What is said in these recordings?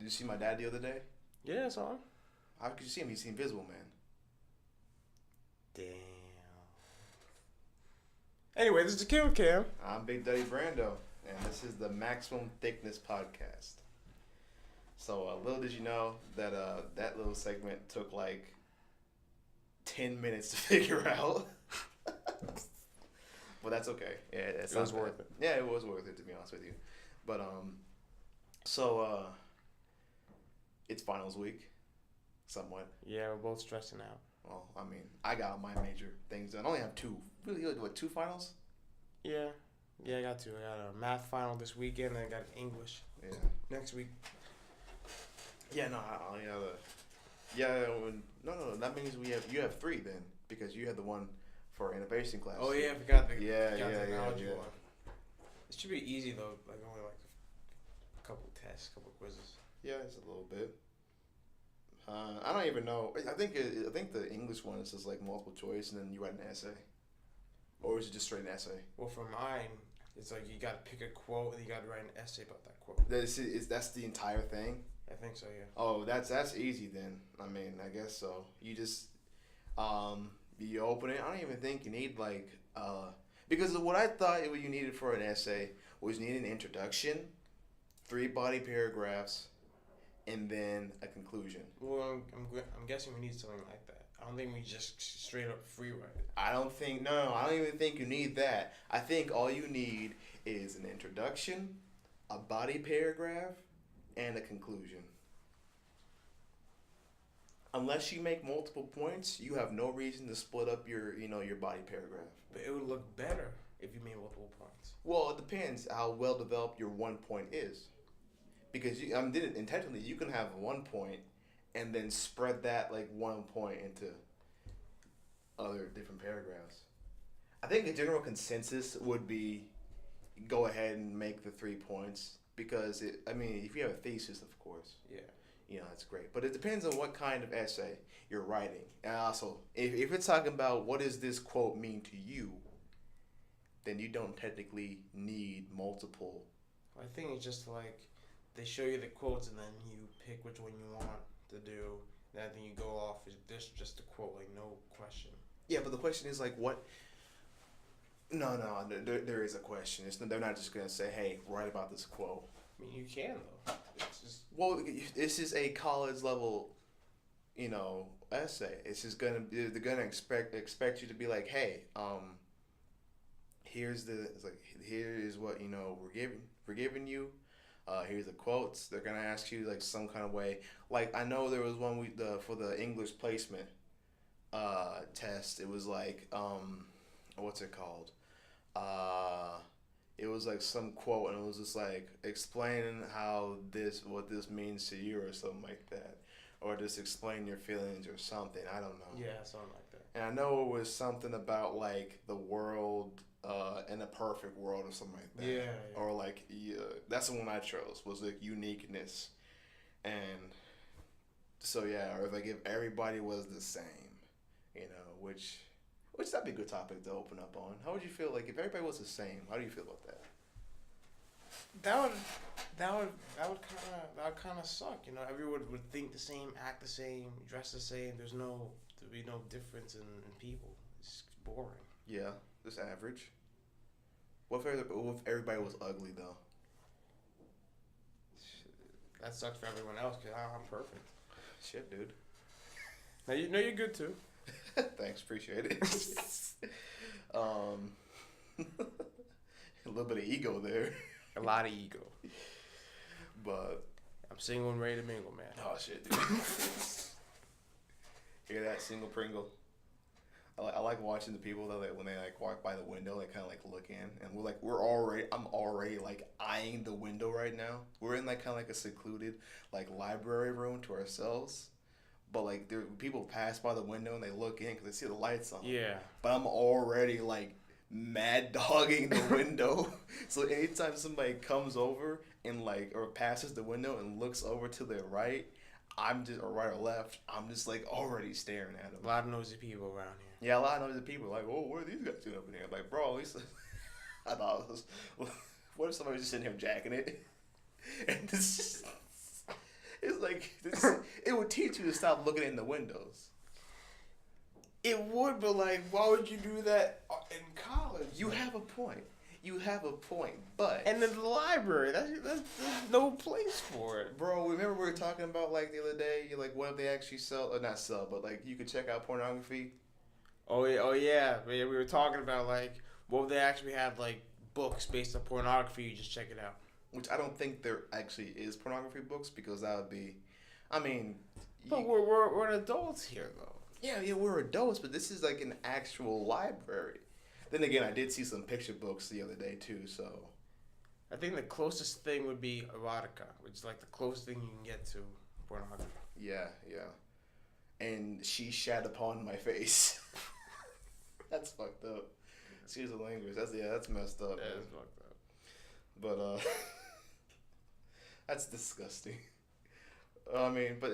you see my dad the other day? Yeah, it's on. How could you see him? He's invisible, man. Damn. Anyway, this is the Kill Cam. I'm Big Daddy Brando, and this is the Maximum Thickness Podcast. So, little did you know that that little segment took like 10 minutes to figure out. But that's okay. Yeah, it was worth it. Yeah, it was worth it, to be honest with you. But so it's finals week, somewhat. Yeah, we're both stressing out. Well, I mean, I got my major things done. I only have two. Really, what, two finals? Yeah, I got two. I got a math final this weekend, and I got English next week. Yeah, no, I yeah. No. That means you have three then, because you had the one for innovation class. Oh yeah, I forgot the technology one. It should be easy though, like only like a couple tests, couple quizzes. Yeah, it's a little bit. I don't even know. I think the English one is just like multiple choice, and then you write an essay, or is it just straight an essay? Well, for mine, it's like you got to pick a quote and you got to write an essay about that quote. That's the entire thing. I think so, yeah. Oh, that's easy then. I mean, I guess so. You just you open it. I don't even think you need like because what I thought you needed for an essay was you need an introduction, 3 body paragraphs, and then a conclusion. Well, I'm guessing we need something like that. I don't think we just straight up free write it. I don't even think you need that. I think all you need is an introduction, a body paragraph, and a conclusion. Unless you make multiple points, you have no reason to split up your body paragraph. But it would look better if you made multiple points. Well, it depends how well developed your 1 point is. Because intentionally, you can have 1 point and then spread that like 1 point into other different paragraphs. I think the general consensus would be go ahead and make the 3 points because if you have a thesis, of course, that's great. But it depends on what kind of essay you're writing. And also, if it's talking about what does this quote mean to you, then you don't technically need multiple. I think it's just like they show you the quotes and then you pick which one you want to do. And then you go off. There's just a quote, like no question. Yeah, but the question is like what? No, there is a question. They're not just gonna say, "Hey, write about this quote." I mean, you can though. It's just this is a college level, essay. They're gonna expect you to be like, "Hey, here is what we're giving you. Here's the quotes." They're gonna ask you like some kind of way. Like I know there was one for the English placement test. It was like what's it called? It was like some quote, and it was just like explaining what this means to you or something like that, or just explain your feelings or something. I don't know. Yeah, something like that. And I know it was something about like the world in a perfect world or something like that. Yeah. Or like that's the one I chose was like uniqueness, and so yeah, or like if everybody was the same, which that'd be a good topic to open up on. How would you feel like if everybody was the same? How do you feel about that? That would kind of suck. Everyone would think the same, act the same, dress the same. There'd be no difference in people. It's boring. Yeah, just average. What if everybody was ugly though? That sucks for everyone else because I'm perfect. Shit, dude. Now you're good too. Thanks, appreciate it. A little bit of ego there. A lot of ego. But I'm single and ready to mingle, man. Oh shit, dude. Hear that, single Pringle? I like watching the people that when they like walk by the window, they kind of like look in, and I'm already like eyeing the window right now. We're in like kind of like a secluded like library room to ourselves. But like people pass by the window and they look in because they see the lights on. Yeah. But I'm already like mad dogging the window. So anytime somebody comes over and like or passes the window and looks over to their right, or right or left, I'm just like already staring at them. A lot of nosy people around here. Yeah, a lot of nosy people like, oh, what are these guys doing up in here? Like, bro, at least I thought it was. What if somebody was just sitting here jacking it? And it would teach you to stop looking in the windows. It would, but like, why would you do that in college? You have a point. You have a point, but And in the library, that's there's no place for it. bro, remember we were talking about like the other day? You're like, what if they actually sell, or not sell, but like you could check out pornography. Oh yeah. We were talking about like, what if they actually had like books based on pornography? You just check it out. Which I don't think there actually is pornography books because that would be, I mean, But we're adults here though. yeah, we're adults, but this is like an actual library. Then again, I did see some picture books the other day too, so. I think the closest thing would be erotica, which is like the closest thing you can get to pornography. Yeah. And she shat upon my face. That's fucked up. Excuse the language. That's messed up. That Man. is fucked up. But that's disgusting. I mean, but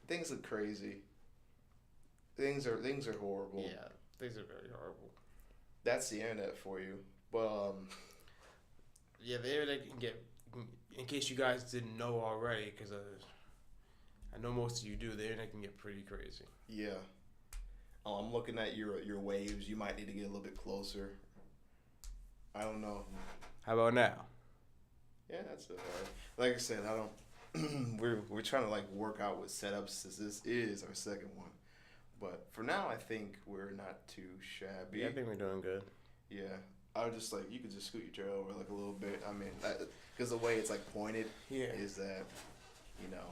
things are crazy. Things are horrible. Yeah, things are very horrible. That's the internet for you. But Yeah, the internet can get. In case you guys didn't know already, because I know most of you do, the internet can get pretty crazy. yeah. I'm looking at your waves. You might need to get a little bit closer. I don't know. How about now? Yeah, that's it. Like I said, I don't. we're trying to like work out with setups since this is our second one. But for now, I think we're not too shabby. Yeah, I think we're doing good. Yeah, I was just like, you could just scoot your chair over like a little bit. I mean, because the way it's like pointed is that, you know,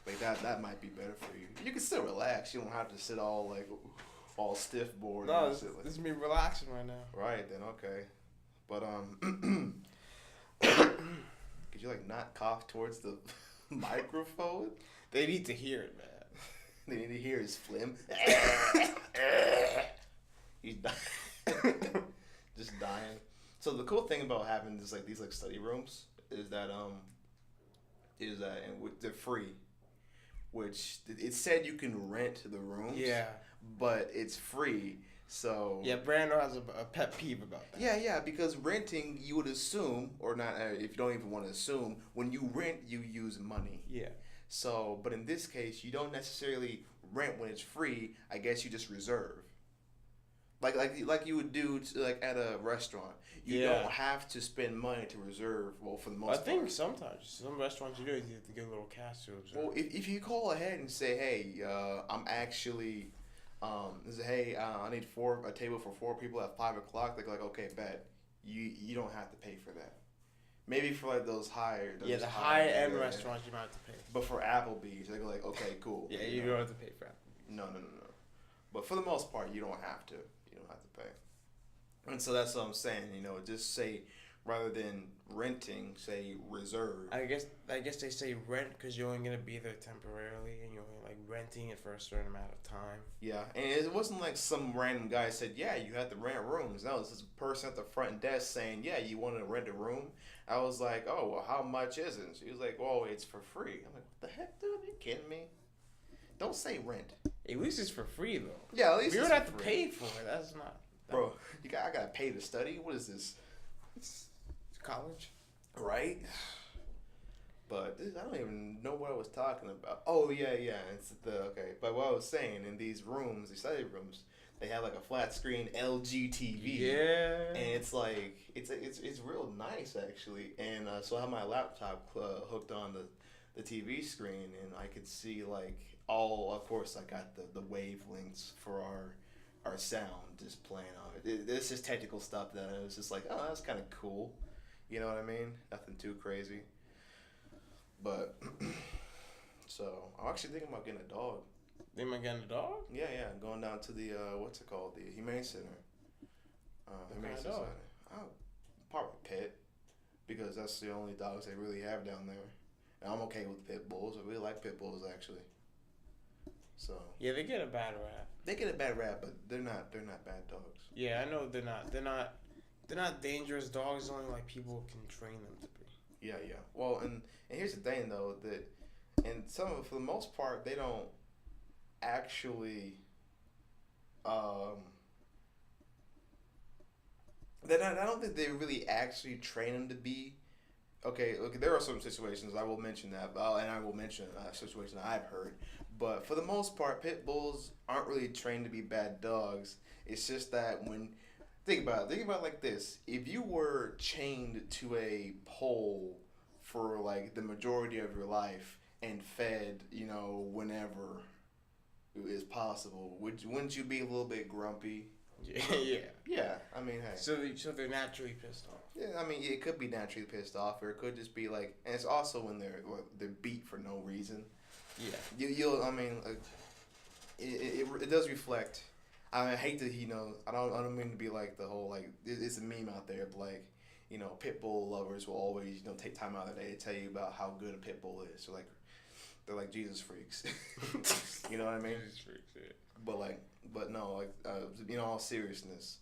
like that might be better for you. You can still relax. You don't have to sit all stiff bored. No, and this shit like is me relaxing right now. Right then, okay. But could you like not cough towards the microphone? They need to hear it, man. They need to hear his phlegm. He's dying. Just dying. So the cool thing about having this these study rooms is that they're free, which it said you can rent the rooms. Yeah. But it's free. So Yeah, Brando has a pet peeve about that. Yeah, because renting, you would assume, or not, if you don't even want to assume, when you rent, you use money. Yeah. So, but in this case, you don't necessarily rent when it's free. I guess you just reserve. Like you would do at a restaurant. You don't have to spend money to reserve. Well, for the most part. I think sometimes some restaurants you have to get a little cash to observe. Well, if you call ahead and say, hey, I'm actually, hey, I need a table for 4 people at 5 o'clock. They're like, okay, bet. You don't have to pay for that. Maybe for like those higher. The high end restaurants you might have to pay. But for Applebee's, they're like, okay, cool. Yeah, you don't have to pay for that. No. But for the most part, you don't have to. You don't have to pay. And so that's what I'm saying. Just say, rather than renting, say reserve. I guess they say rent because you're only gonna be there temporarily, and you're only like renting it for a certain amount of time. Yeah, and it wasn't like some random guy said, yeah, you have to rent rooms. No, this is a person at the front desk saying, yeah, you want to rent a room. I was like, oh, well, how much is it? She was like, well, it's for free. I'm like, what the heck, dude? Are you kidding me? Don't say rent. At least it's for free though. Yeah, at least you it's don't have to free. pay for it. That's not. Bro, I gotta pay to study. What is this? It's college. Right? But I don't even know what I was talking about. Oh yeah. It's okay. But what I was saying, in these rooms, these study rooms, they have like a flat screen LG TV. Yeah. And it's like it's real nice actually. And so I have my laptop hooked on the TV screen, and I could see like all. Of course, I got the wavelengths for our sound just playing on it. This is technical stuff that I was just like, oh, that's kind of cool. You know what I mean? Nothing too crazy. But, so, I'm actually thinking about getting a dog. They might get a dog? Yeah, going down to the, what's it called? The Humane Center. Humane Center. Probably pet, because that's the only dogs they really have down there. And I'm okay with pit bulls. I really like pit bulls, actually. So. Yeah, they get a bad rap. They get a bad rap, but they're not bad dogs. Yeah, I know they're not dangerous dogs. Only like people can train them to be. Yeah. Well, and here's the thing though, that and for the most part they don't actually I don't think they really actually train them to be okay, there are some situations I will mention that, and I will mention a situation I've heard. But for the most part, pit bulls aren't really trained to be bad dogs. It's just that when think about it like this: if you were chained to a pole for like the majority of your life and fed, whenever is possible, wouldn't you be a little bit grumpy? Yeah, yeah. Yeah, I mean, hey. So they're naturally pissed off. Yeah, I mean, it could be naturally pissed off, or it could just be like, and it's also when they're beat for no reason. Yeah. I mean, like, it does reflect. I hate to, I don't mean to be like the whole like it's a meme out there, but like, pit bull lovers will always take time out of their day to tell you about how good a pit bull is. So like, they're like Jesus freaks. You know what I mean? Jesus freaks. Yeah. But no, like, in all seriousness,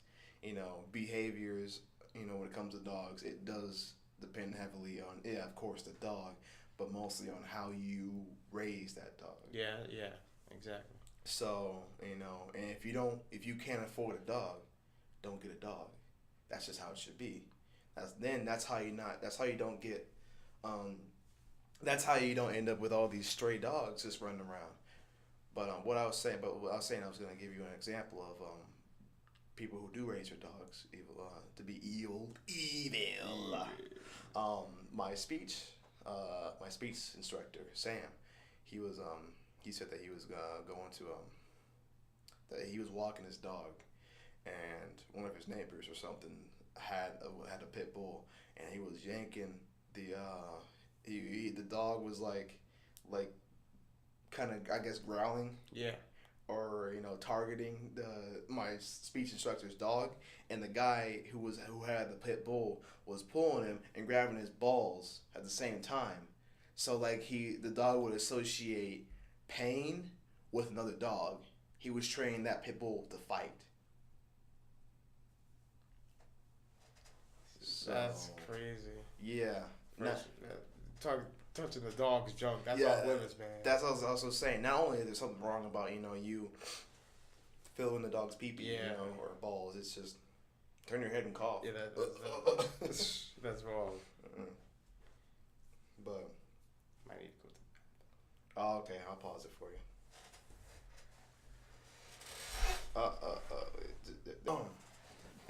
behaviors, when it comes to dogs, it does depend heavily on, yeah, of course, the dog, but mostly on how you raise that dog. Yeah. Yeah. Exactly. So, and if you can't afford a dog, don't get a dog. That's just how it should be. That's how you don't get, that's how you don't end up with all these stray dogs just running around. But what I was saying, I was going to give you an example of people who do raise their dogs to be evil. My speech instructor Sam, he said that he was going to that he was walking his dog, and one of his neighbors or something had a pit bull, and he was yanking the dog was like kind of, I guess, growling. Yeah. Or targeting my speech instructor's dog, and the guy who had the pit bull was pulling him and grabbing his balls at the same time. So like the dog would associate pain with another dog. He was training that pit bull to fight. That's crazy. Yeah. Touching the dog's junk. That's Yeah, off limits, man. That's what I was also saying. Not only is there something wrong about you filling the dog's pee-pee, or balls. It's just turn your head and cough. Yeah, that's wrong. But might need to go to the bathroom. oh, okay, I'll pause it for you.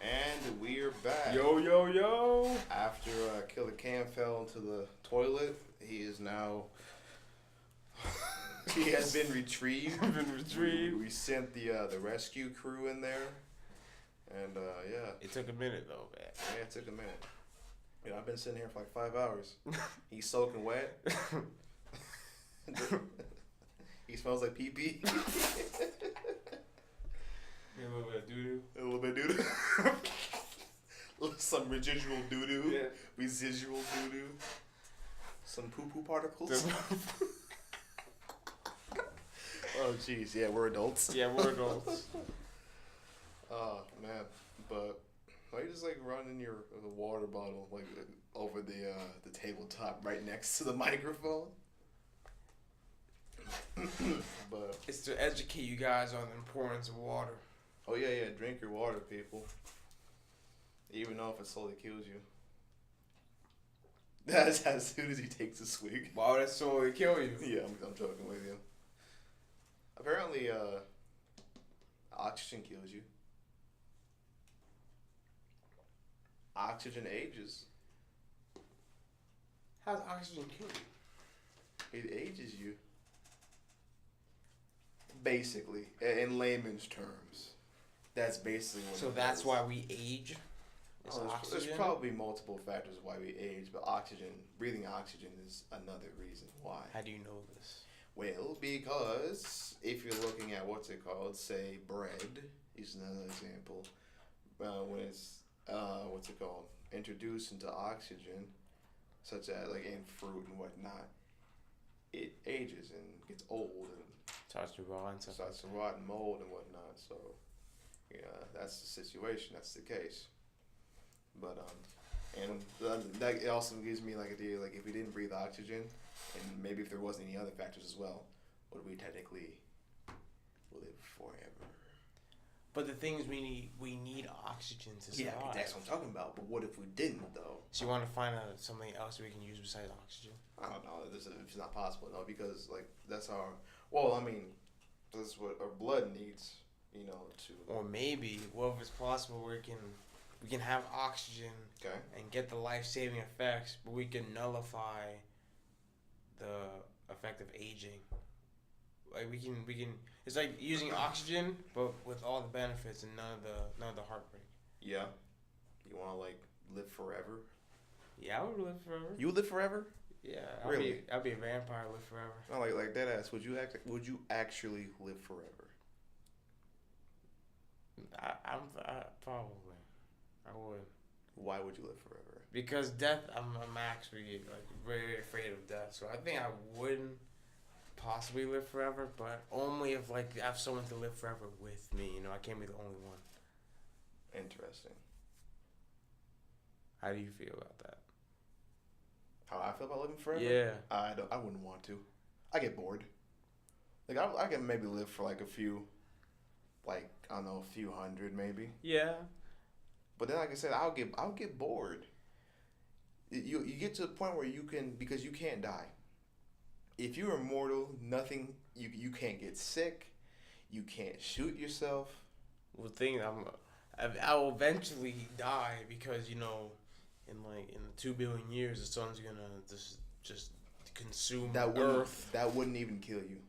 And we're back. Yo. After Killer Cam fell into the toilet, he is now. He has been retrieved. We sent the rescue crew in there, and yeah. It took a minute though, man. Yeah, it took a minute. I've been sitting here for like 5 hours. He's soaking wet. He smells like pee-pee. A little bit of doo-doo. A little bit doo-doo. Some residual doo-doo. Yeah. Residual doo-doo. Some poo-poo particles. Oh, jeez. Yeah, we're adults. Yeah, we're adults. Oh, man. But why you just, like, running your water bottle, like, over the tabletop right next to the microphone? But it's to educate you guys on the importance of water. Oh, yeah. Drink your water, people. Even though if it slowly kills you. That's as soon as he takes a swig. Why would it slowly kill you? Yeah, I'm joking with you. Apparently, oxygen kills you. Oxygen ages. How's oxygen kill you? It ages you. Basically, in layman's terms. That's basically what So it that's is. why we age? There's probably multiple factors why we age, but breathing oxygen is another reason why. How do you know this? Well, because if you're looking at say bread, is another example, when it's introduced into oxygen, such as like in fruit and whatnot, it ages and gets old and Starts to rot and stuff. starts to rot and mold and whatnot. So, yeah, that's the situation. That's the case. But and that also gives me like idea like if we didn't breathe oxygen, and maybe if there wasn't any other factors as well, would we technically live forever? But the thing is, we need oxygen to survive. Yeah, that's what I'm talking about. But what if we didn't, though? So you want to find something else we can use besides oxygen? I don't know. It's not possible, no, because like that's our. Well, I mean, that's what our blood needs, you know, to. Or maybe, what if it's possible we can have oxygen Okay. and get the life-saving effects, but we can nullify the effect of aging. Like we can it's like using oxygen but with all the benefits and none of the heartbreak. Yeah. You want to like live forever? Yeah, I would live forever. You would live forever? Yeah, Really? I'd be a vampire, live forever. No, like that ass. Would you actually live forever? I probably I would. Why would you live forever? Because death, I'm actually like very afraid of death, so I think I wouldn't possibly live forever, but only if like I have someone to live forever with me. You know, I can't be the only one. Interesting. How do you feel about that? How I feel about living forever? Yeah. I wouldn't want to. I get bored. Like I can maybe live for like a few, like I don't know, a few hundred maybe. Yeah. But then, like I said, I'll get bored. You get to the point where you can, because you can't die. If you're immortal, nothing, you can't get sick, you can't shoot yourself. Well, the thing I will eventually die because in 2 billion years the sun's gonna just consume Earth. That wouldn't even kill you.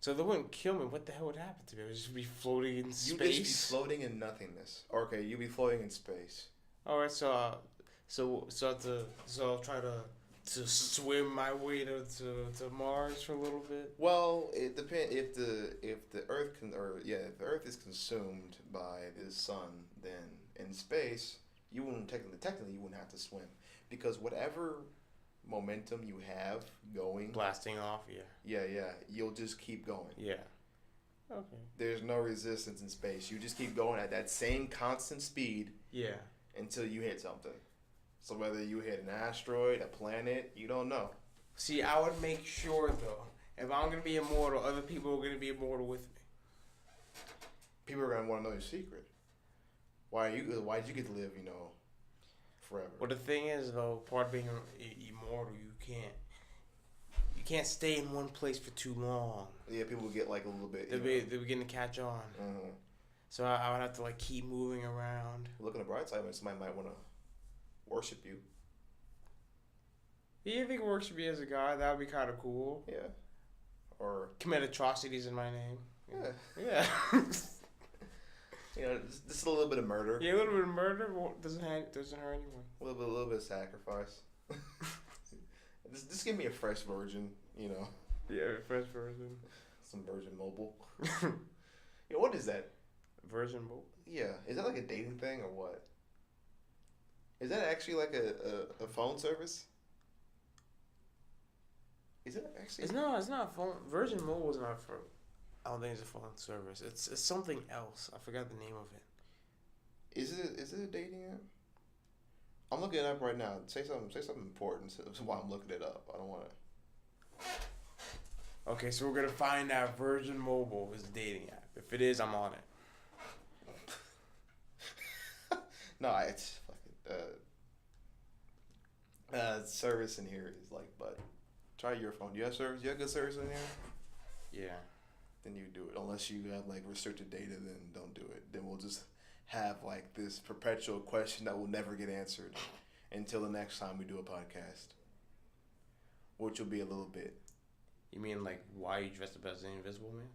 So they wouldn't kill me. What the hell would happen to me? I would just be floating in space. You'd just be floating in nothingness. Okay, you'd be floating in space. All right, so I'll try to swim my way to Mars for a little bit. Well, it depends. If the Earth if the Earth is consumed by the sun, then in space you wouldn't technically you wouldn't have to swim, because whatever momentum you have going, Blasting off, yeah. yeah, you'll just keep going. Yeah. Okay. There's no resistance in space. You just keep going at that same constant speed. Yeah. Until you hit something. So whether you hit an asteroid, a planet, you don't know. See, I would make sure though, if I'm gonna be immortal, other people are gonna be immortal with me. People are gonna want to know your secret. Why did you get to live, forever? Well, the thing is though, part of being immortal, you can't stay in one place for too long. Yeah, people will get like a little bit. They're beginning to catch on. Mm-hmm. So I would have to like keep moving around. Look on the bright side, when somebody might want to worship you. Do you think worship me as a god? That would be kind of cool. Yeah. Or commit atrocities in my name. Yeah. Yeah. Just a little bit of murder. Yeah, a little bit of murder doesn't hurt anyone. A little bit of sacrifice. Just give me a fresh virgin, Yeah, a fresh virgin. Some Virgin Mobile. Yeah, what is that? Virgin Mobile? Yeah. Is that like a dating thing or what? Is that actually like a phone service? Is it actually? It's not a phone. Virgin Mobile is not for. I don't think it's a phone service. It's something else. I forgot the name of it. Is it a dating app? I'm looking it up right now. Say something important while I'm looking it up. I don't want to. Okay, so we're gonna find out Virgin Mobile is a dating app. If it is, I'm on it. No, it's fucking service in here is like, but try your phone. Do you have service? You have good service in here? Yeah. Then you do it. Unless you have like restricted data, then don't do it. Then we'll just have like this perpetual question that will never get answered until the next time we do a podcast, which will be a little bit. You mean like why you dressed up as an invisible man?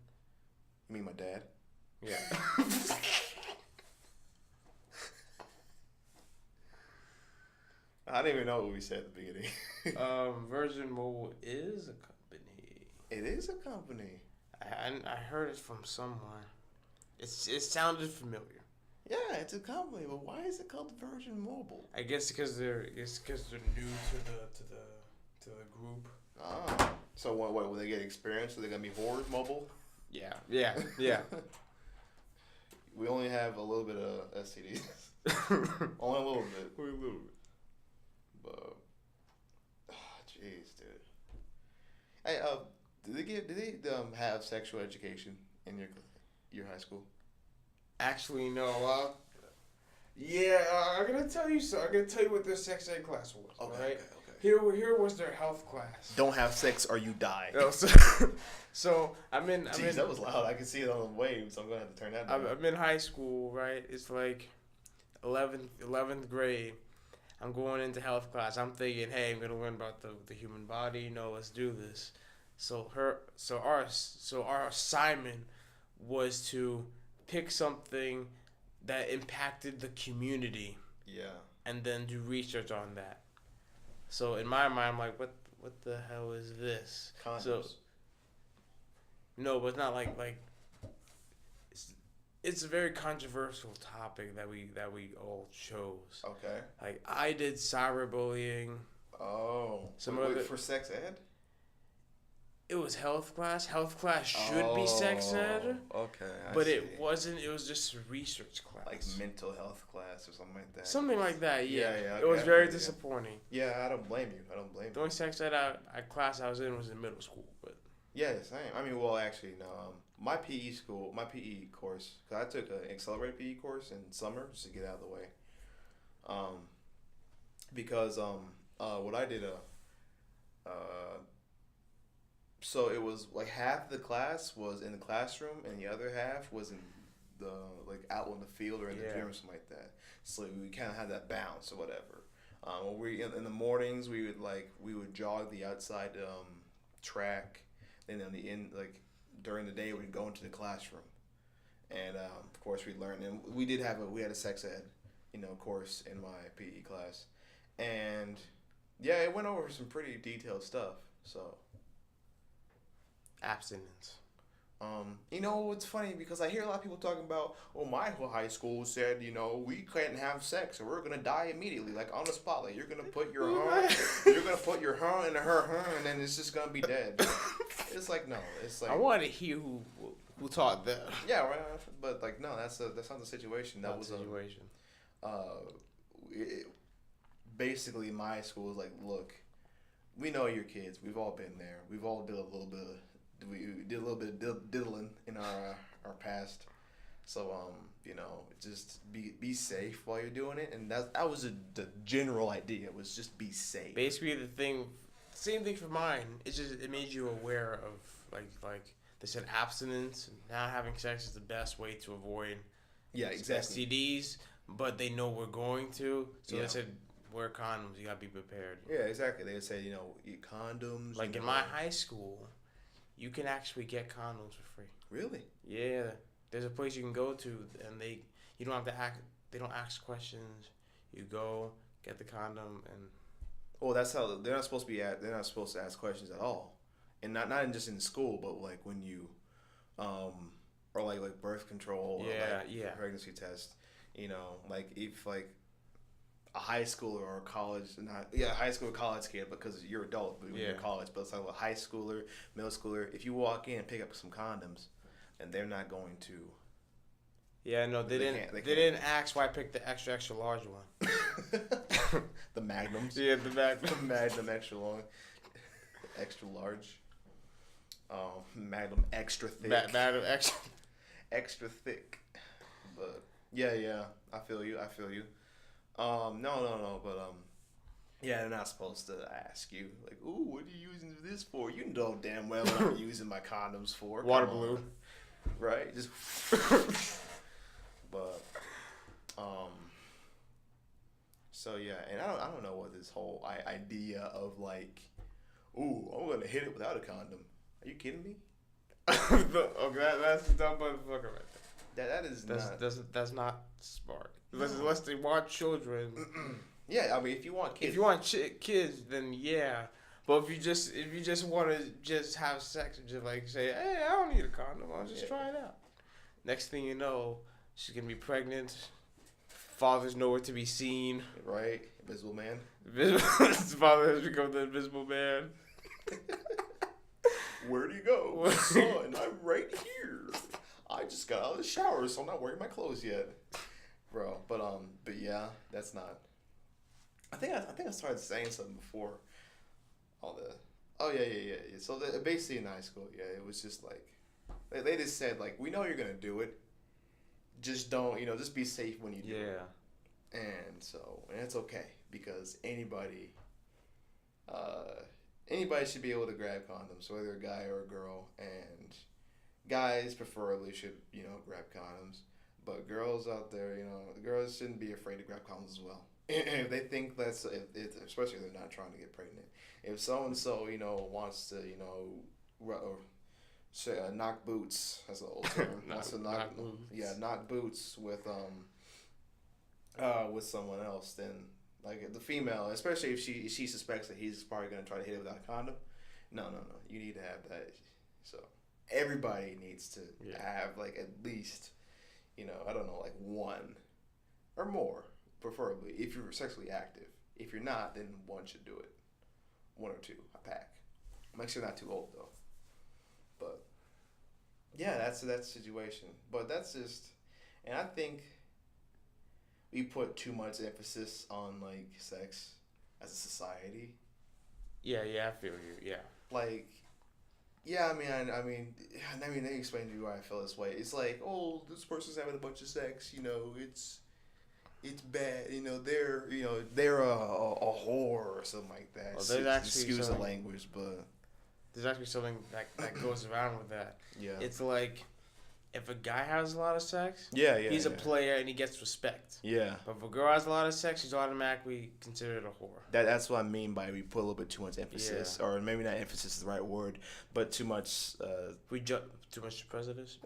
You mean my dad? Yeah. I didn't even know what we said at the beginning. Virgin Mobile is a company. It is a company. I heard it from somewhere. It sounded familiar. Yeah, it's a company, but why is it called Virgin Mobile? I guess because they're new to the group. Oh, so what? Will they get experience? So they're gonna be horde mobile? Yeah. We only have a little bit of STDs. Only a little bit. Only a little bit. But, jeez, dude. Hey, do they have sexual education in your high school? Actually, no. Yeah, I'm gonna tell you so. I'm gonna tell you what their sex ed class was. Okay, All right. okay. Here was their health class. Don't have sex or you die. No, so I'm in. Jeez, that was loud. I can see it on the waves. So I'm gonna have to turn that down. I'm in high school, right? It's like 11th grade. I'm going into health class. I'm thinking, hey, I'm gonna learn about the human body. No, let's do this. Our assignment was to pick something that impacted the community. Yeah. And then do research on that. So in my mind, I'm like, what the hell is this? Condoms. So, no, but it's not like it's a very controversial topic that we all chose. Okay. Like I did cyberbullying. Oh. For sex ed? It was health class. Health class should be sex ed. Okay. But it wasn't. It was just a research class. Like mental health class or something like that. Something like that, yeah. Yeah, it was very disappointing. Yeah, I don't blame you. The only sex ed class I was in was in middle school, but. Yeah, same. I mean, well, actually, no. My PE course, because I took an accelerated PE course in summer just to get out of the way. Because what I did, so it was like half the class was in the classroom and the other half was in the like out in the field or in the gym or something like that. So we kind of had that balance or whatever. We in the mornings we would jog the outside track. And then during the day we'd go into the classroom, and of course we learned. And we had a sex ed, course in my PE class, and yeah, it went over some pretty detailed stuff. So abstinence. It's funny because I hear a lot of people talking about, my high school said, we couldn't have sex or we're gonna die immediately, like on the spot. Like you're gonna put your hand in her hand, and then it's just gonna be dead. It's like no, it's like I want to hear who taught that. Yeah, right. But like no, that's not the situation. That was the situation. Basically, my school was like, look, we know you're kids. We've all been there. We've all did a little bit of diddling in our past. So just be safe while you're doing it, and that was the general idea. Was just be safe. Basically, same thing for mine. It made you aware of like they said abstinence and not having sex is the best way to avoid exactly STDs, but they know we're going to, so they said wear condoms. You gotta be prepared. Yeah, exactly. They said eat condoms. Like in my high school, you can actually get condoms for free. Really? Yeah. There's a place you can go to, and you don't have to act. They don't ask questions. You go get the condom, and well, that's how they're not supposed to be. They're not supposed to ask questions at all, and not just in school, but like when you, or like birth control, or pregnancy test. Like if like a high schooler or a high school or college kid, because you're adult, but when you're in college, but it's like a high schooler, middle schooler. If you walk in and pick up some condoms, and they're not going to. Yeah, no, they didn't ask why I picked the extra large one. The Magnums. Yeah, the Magnum. The Magnum extra long, extra large. Magnum extra thick. Magnum extra. Extra thick. But yeah, I feel you. No, but yeah, they're not supposed to ask you like, ooh, what are you using this for? You know damn well what I'm using my condoms for. Water balloon. Right? Just but so yeah, and I don't know what this whole idea of like, ooh, I'm gonna hit it without a condom. Are you kidding me? Okay, that's a dumb motherfucker right there. That's not smart. Unless they want children. Yeah, I mean, if you want kids. If you want kids, then yeah. But if you just want to just have sex and just like say, hey, I don't need a condom, I'll just try it out. Next thing you know, she's gonna be pregnant. Father's nowhere to be seen. Right, invisible man. His father has become the invisible man. Where'd he go? Son, I'm right here. I just got out of the shower, so I'm not wearing my clothes yet, bro. But yeah, that's not. I think I started saying something before. Yeah. So basically in high school, it was just like they just said like, we know you're gonna do it. just don't, just be safe when you do it. Yeah. And it's okay because anybody should be able to grab condoms, whether a guy or a girl, and guys preferably should, grab condoms. But girls out there, girls shouldn't be afraid to grab condoms as well. If they think especially if they're not trying to get pregnant. If so and so, wants to, knock boots. That's an old term. Wants to knock boots. Yeah, knock boots with someone else. Then, like the female, especially if she suspects that he's probably gonna try to hit it without a condom. No. You need to have that. So everybody needs to have like at least, I don't know, like one or more, preferably if you're sexually active. If you're not, then one should do it. One or two, a pack. Make sure not too old though. But yeah, that's the situation. But that's just, and I think we put too much emphasis on like sex as a society. Yeah, I feel you. Yeah. Like, yeah, I mean, they explain to you why I feel this way. It's like, oh, this person's having a bunch of sex. It's bad. They're a whore or something like that. Well, there's actually excuse the language, but there's actually something that goes around with that. Yeah. It's like, if a guy has a lot of sex, he's a player and he gets respect. Yeah. But if a girl has a lot of sex, she's automatically considered a whore. That's what I mean by we put a little bit too much emphasis, or maybe not emphasis is the right word, but too much. Too much prejudice.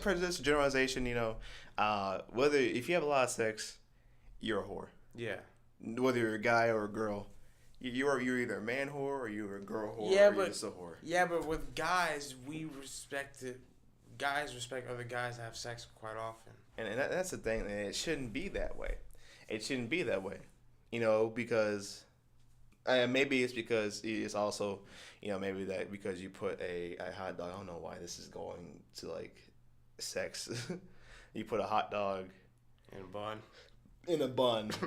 Prejudice, generalization. Whether if you have a lot of sex, you're a whore. Yeah. Whether you're a guy or a girl, you're either a man whore or you're a girl whore. Yeah, or you're just a whore. Yeah, but with guys, we respect it. Guys respect other guys that have sex quite often. And that's the thing. It shouldn't be that way. Because maybe it's because it's also, maybe that because you put a hot dog. I don't know why this is going to like sex. You put a hot dog in a bun,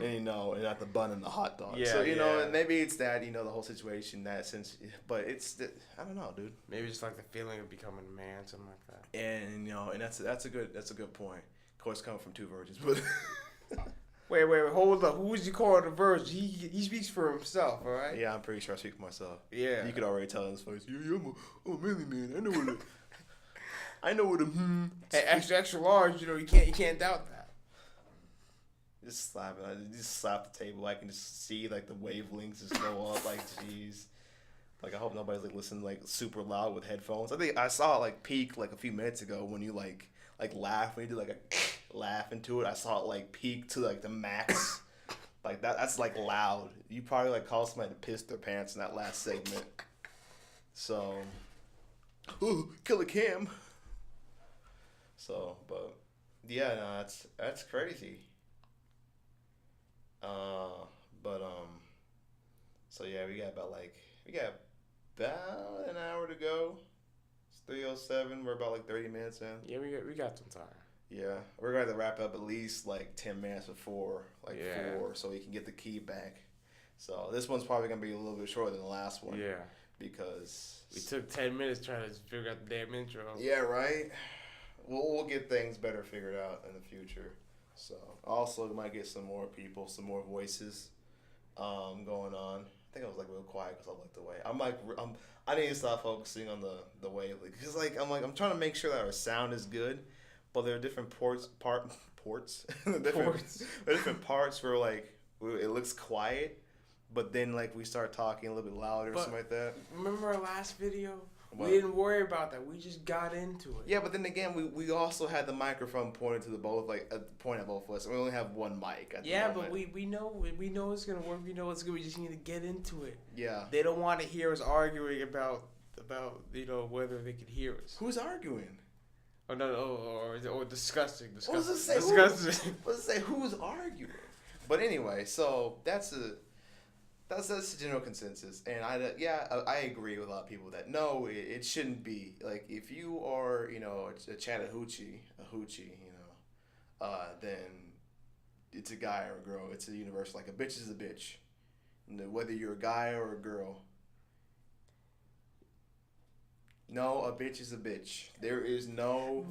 and not the bun in the hot dog. Yeah, so and maybe it's that the whole situation that sense, but it's I don't know, dude. Maybe just like the feeling of becoming a man, something like that. And and that's a good point. Of course, coming from two virgins, but wait, hold up. Who's you calling a virgin? He speaks for himself, all right? Yeah, I'm pretty sure I speak for myself. Yeah, you could already tell in his face. Yeah, I'm a manly man. I know what a Hey, extra large. You can't doubt that. Just slap it. Just slap the table. I can just see like the wavelengths just go up. Like, jeez. Like, I hope nobody's like listening like super loud with headphones. I think I saw it like peak like a few minutes ago when you like laugh, when you do like a laugh into it. I saw it like peak to like the max. Like that's like loud. You probably like caused somebody to piss their pants in that last segment. So, ooh, killer Cam. So, but yeah, no, that's crazy. So yeah, we got about an hour to go. It's 3:07. We're about like 30 minutes in. Yeah, we got some time. Yeah, we're going to wrap up at least like 10 minutes before 4, so we can get the key back. So this one's probably going to be a little bit shorter than the last one. Yeah. Because we took 10 minutes trying to figure out the damn intro. Yeah, right? We'll get things better figured out in the future. So also we might get some more people, some more voices going on. I think I was like real quiet because I looked away. I need to stop focusing on the way, because I'm trying to make sure that our sound is good, but there are different different parts where like it looks quiet, but then like we start talking a little bit louder or something like that. Remember our last video? What? We didn't worry about that. We just got into it. Yeah, but then again, we also had the microphone pointed to point at both of us. We only have one mic. At the moment. But we know it's gonna work. We know it's good. We just need to get into it. Yeah. They don't want to hear us arguing about whether they could hear us. Who's arguing? Or no, or discussing. Let's say who's arguing. But anyway, so that's the general consensus, and I agree with a lot of people that no, it shouldn't be. Like, if you are a Chattahoochee, then it's a guy or a girl. It's a universal. Like, a bitch is a bitch, whether you're a guy or a girl. No, a bitch is a bitch. There is no.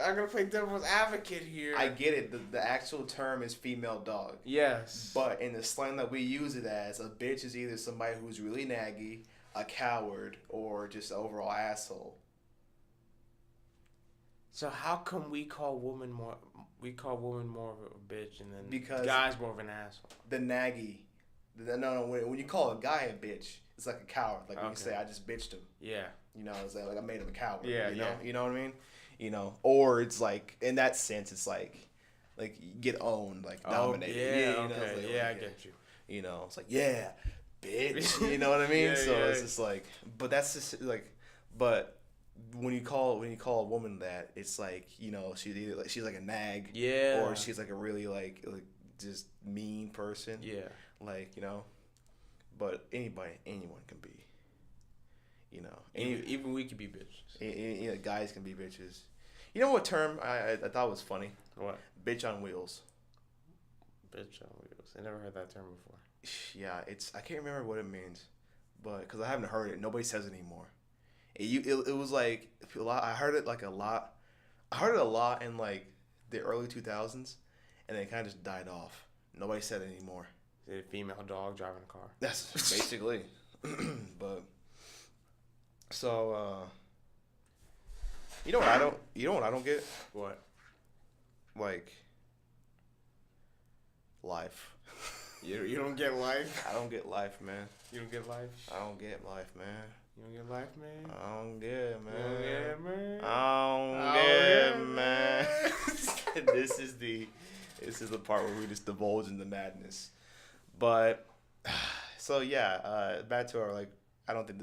I'm gonna play devil's advocate here. I get it. The actual term is female dog. Yes. But in the slang that we use it as, a bitch is either somebody who's really naggy, a coward, or just an overall asshole. So how come we call women more? We call women more of a bitch, and then Because guys more of an asshole. The naggy. No. When you call a guy a bitch, it's like a coward. Like when you say, "I just bitched him." Yeah. You know, it's like I made him a coward. Yeah. You know, you know what I mean? You know, or it's like in that sense, it's like you get owned, like dominated. Yeah. You know, Okay. like, Yeah, I get you. You know, it's like bitch. You know what I mean? It's just like, but that's just like, but when you call a woman that, it's like, you know, she's either like she's like a nag, or she's like a really like just mean person, like, you know. But anyone can be, you know, even we can be bitches. Guys can be bitches. You know what term I thought was funny? What? Bitch on wheels. Bitch on wheels. I never heard that term before. Yeah, I can't remember what it means, but because I haven't heard it, nobody says it anymore. It was like a lot. I heard it like a lot. I heard it a lot in like the early 2000s, and then it kind of just died off. Nobody said it anymore. Is it a female dog driving a car? That's basically. But so you know what I don't get? What? Like life. You don't get life? I don't get life, man. You don't get life? I don't get life, man. You don't get life, man? I don't get it, man. You don't get it, man? I don't get it, man. This is the part where we just divulge into madness. But so yeah, back to our like. I don't think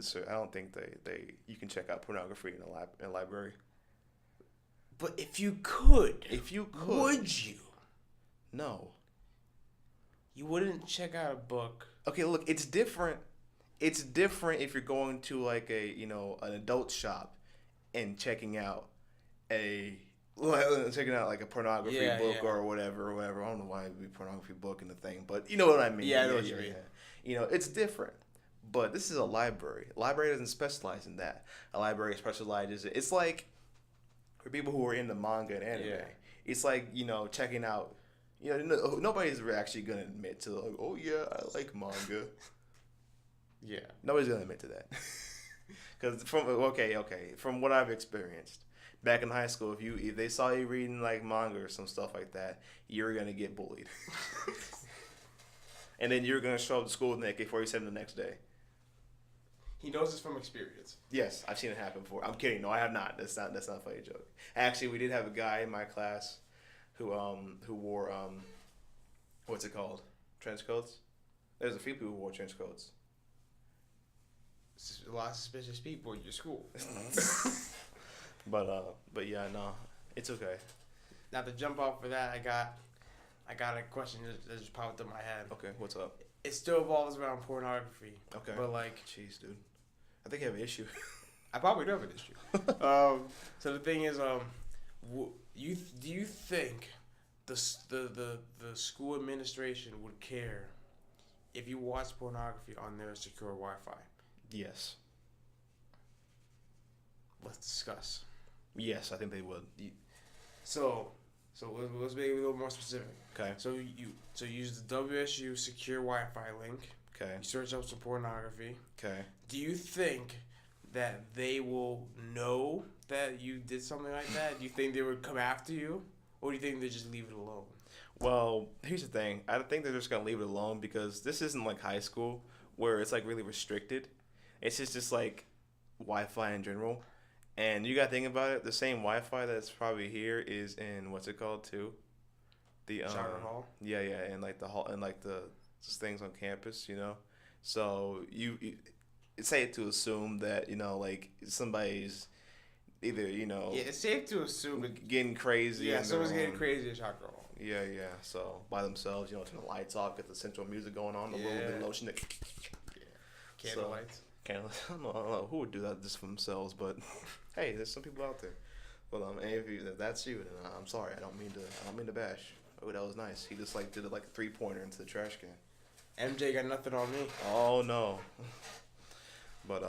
they you can check out pornography in a library. But if you could, would you? No. You wouldn't check out a book. Okay, look, it's different. It's different if you're going to like an adult shop and checking out like a pornography book or whatever. I don't know why it would be pornography book in the thing, but you know what I mean. Yeah, I know what you mean. You know, it's different. But this is a library. A library doesn't specialize in that. A library specializes. It's like for people who are into manga and anime. Yeah. It's like, you know, checking out. You know, nobody's actually gonna admit to like, oh yeah, I like manga. Yeah. Nobody's gonna admit to that. Because from what I've experienced back in high school, if they saw you reading like manga or some stuff like that, you're gonna get bullied. And then you're gonna show up to school with an AK-47 the next day. He knows this from experience. Yes, I've seen it happen before. I'm kidding. No, I have not. That's not a funny joke. Actually, we did have a guy in my class who wore what's it called? Trench coats. There's a few people who wore trench coats. A lot of suspicious people at your school. But yeah, no, it's okay. Now to jump off for that, I got a question that just popped up in my head. Okay, what's up? It still revolves around pornography. Okay. But like, jeez, dude, I think I have an issue. I probably do have an issue. So the thing is, do you think the school administration would care if you watch pornography on their secure Wi-Fi? Yes. Let's discuss. Yes, I think they would. So let's make it a little more specific. Okay. So you use the WSU secure Wi-Fi link. Okay. You search up some pornography. Okay. Do you think that they will know that you did something like that? Do you think they would come after you, or do you think they just leave it alone? Well, here's the thing. I think they're just gonna leave it alone because this isn't like high school where it's like really restricted. It's just like Wi-Fi in general. And you gotta think about it. The same Wi-Fi that's probably here is in what's it called too? The Shower hall. Yeah, and like the hall and like the things on campus, you know. So you it's safe to assume that like somebody's either Yeah, it's safe to assume getting crazy. Yeah, someone's getting crazy at shower hall. Yeah. So by themselves, turn the lights off, get the central music going on, a little bit of lotion. Candle lights. I don't know who would do that just for themselves, but hey, there's some people out there. But if that's you, then I'm sorry. I don't mean to bash. Oh, that was nice. He just did a 3-pointer into the trash can. MJ got nothing on me. Oh no. But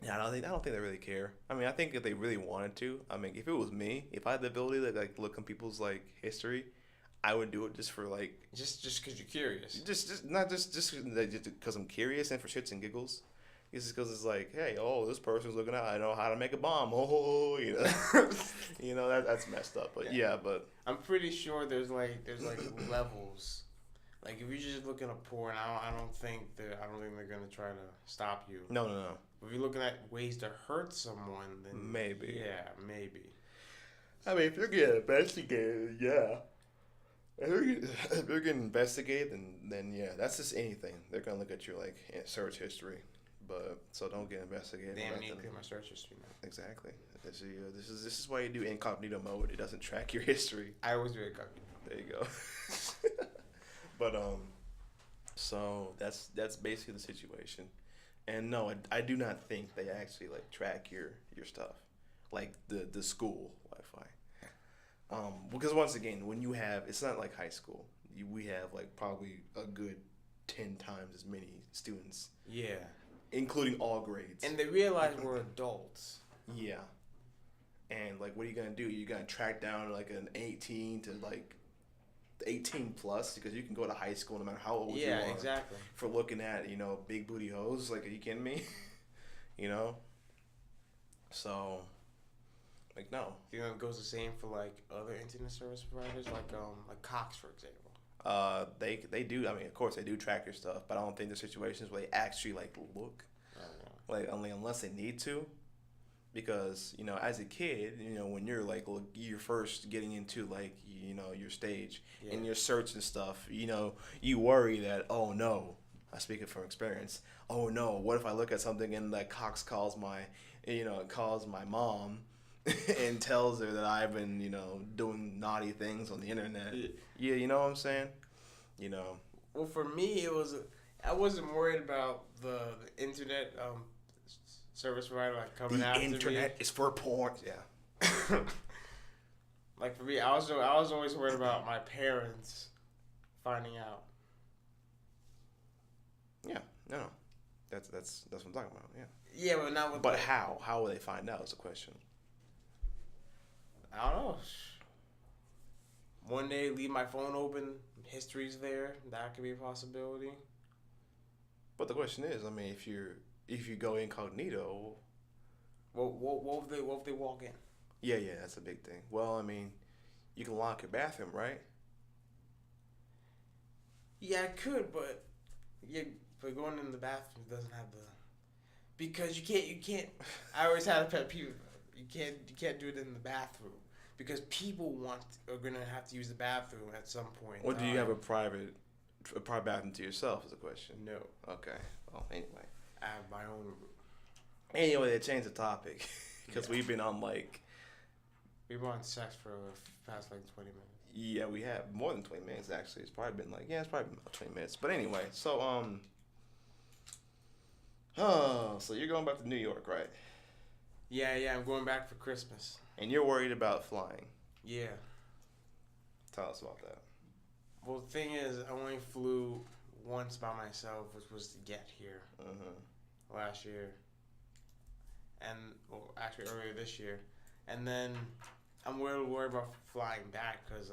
Yeah, I don't think they really care. I mean, I think if they really wanted to, I mean, if it was me, if I had the ability to like look on people's like history, I would do it just for like Just because you're curious. just not just because I'm curious and for shits and giggles. It's just because it's like, hey, oh, this person's looking out. I know how to make a bomb. Oh, you know, you know that's messed up. But yeah, but I'm pretty sure there's like levels. Like if you're just looking at porn, I don't think they're gonna try to stop you. no, no, no. If you're looking at ways to hurt someone, then Maybe. yeah, maybe. I mean, if you're getting investigated, yeah. If you're getting investigated, then yeah, that's just anything. They're gonna look at your like search history, but so don't get investigated. Damn, need to clear my search history now. Exactly. This is why you do incognito mode. It doesn't track your history. I always do incognito. There you go. But so that's basically the situation. And no, I do not think they actually like track your stuff, like the school Wi-Fi. Because once again, when you have, it's not like high school. We have like probably a good 10 times as many students, Yeah. including all grades. And they realize we're adults. Yeah. And like, what are you gonna do? You're gonna track down like an 18 to like 18 plus because you can go to high school no matter how old you are. Yeah, exactly. For looking at big booty hoes. Like, are you kidding me? you know. So, like, no. You know, it goes the same for like other internet service providers, like Cox, for example. They do. I mean, of course, they do track your stuff, but I don't think there's situations where they actually like look, like only unless they need to, because as a kid, when you're like you're first getting into like your stage and your search and stuff, you worry that, oh no, I speak it from experience. Oh no, what if I look at something and that Cox calls my mom and tells her that I've been, doing naughty things on the internet. Yeah, you know what I'm saying? Well, for me, I wasn't worried about the internet service provider like coming after me. The internet is for porn. Yeah. Like for me, I was always worried about my parents finding out. Yeah. No. That's what I'm talking about. Yeah. Yeah, but not with. But how? How will they find out? Is the question. I don't know. One day, leave my phone open. History's there. That could be a possibility. But the question is, I mean, if you go incognito, what if they walk in? Yeah, that's a big thing. Well, I mean, you can lock your bathroom, right? Yeah, I could, but going in the bathroom doesn't have the, because you can't. I always had a pet peeve. You can't do it in the bathroom because people are gonna have to use the bathroom at some point. Or do you have a private bathroom to yourself? Is the question. No. Okay. Well, anyway. I have my own room. Anyway, to change the topic, because we've been on like. We've been on sex for the past like 20 minutes. Yeah, we have more than 20 minutes actually. It's probably been about 20 minutes. But anyway, so so you're going back to New York, right? Yeah, I'm going back for Christmas. And you're worried about flying. Yeah. Tell us about that. Well, the thing is, I only flew once by myself, which was to get here last year. And, well, actually earlier this year. And then I'm worried about flying back because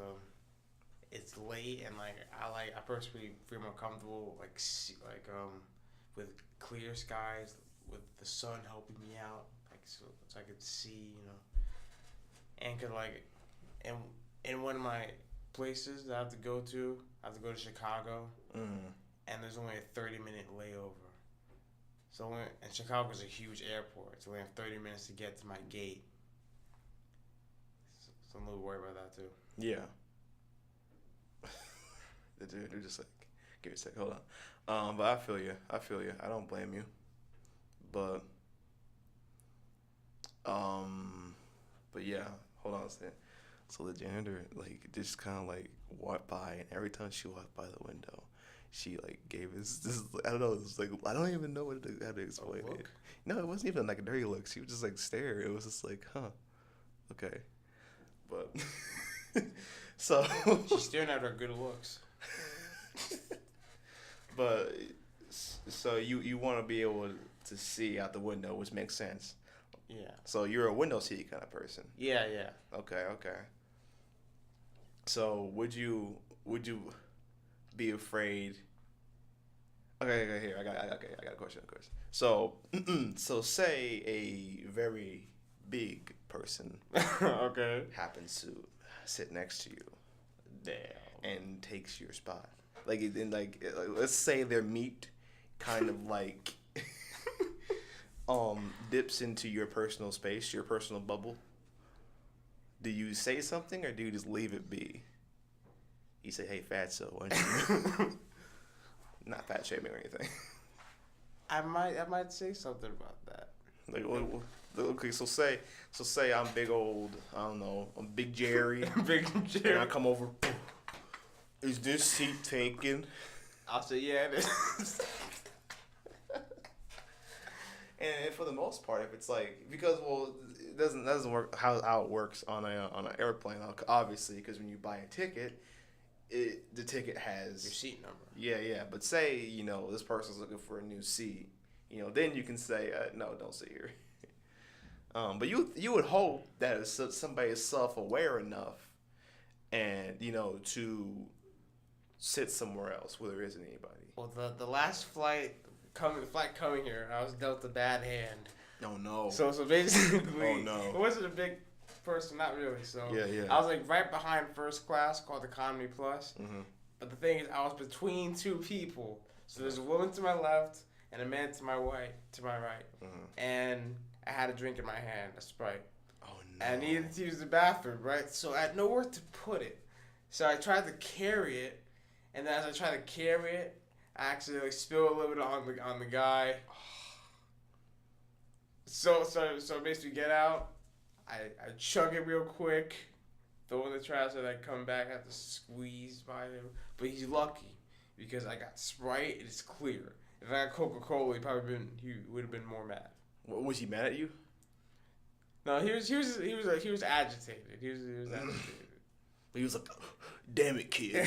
it's late and I personally feel more comfortable with clear skies, with the sun helping me out, so I could see, and could in one of my places that I have to go to Chicago, and there's only a 30-minute layover. So and Chicago's a huge airport, so we have 30 minutes to get to my gate. So I'm a little worried about that too. Yeah. They're just like, give me a sec, hold on. But I feel you. I don't blame you. But yeah, hold on a second. So the janitor just kind of walked by, and every time she walked by the window, she gave us this. I don't know. It was I don't even know how to explain it. No, it wasn't even a dirty look. She was just stare. It was just huh, okay. But so she's staring at her good looks. But so you want to be able to see out the window, which makes sense. Yeah. So you're a window seat kind of person. Yeah, yeah. Okay, okay. So would you be afraid? Okay, okay, here I got a question. So so say a very big person Okay. happens to sit next to you Damn. and takes your spot. Like let's say their meat kind of like dips into your personal space, your personal bubble. Do you say something or do you just leave it be? You say, "Hey, fatso," why don't you-" Not fat shaming or anything. I might say something about that. Like, okay, so say I'm big old, I don't know, I'm Big Jerry, Big Jerry. and I come over. Is this seat taken? I'll say, yeah, it is. And for the most part, if it's like, because it doesn't work how it works on an airplane, obviously, because when you buy a ticket, the ticket has Your seat number. Yeah. But say this person's looking for a new seat, then you can say no, don't sit here. But you would hope that somebody is self-aware enough, and to sit somewhere else where there isn't anybody. Well, the last flight coming here, I was dealt a bad hand. Oh no. So basically, Oh no. It wasn't a big person, not really. So Yeah. I was like right behind first class, called Economy Plus. Mm-hmm. But the thing is, I was between two people. So there's a woman to my left and a man to my right. Mm-hmm. And I had a drink in my hand, a Sprite. Oh no. And I needed to use the bathroom, right? So I had nowhere to put it. So I tried to carry it, and then as I tried to carry it, I actually spilled a little bit on the guy. So basically, get out. I chug it real quick, throw in the trash, and I come back. I have to squeeze by him, but he's lucky because I got Sprite. It's clear. If I got Coca-Cola, he would have been more mad. Was he mad at you? No, he was agitated. He was agitated. He was like, "Damn it, kid."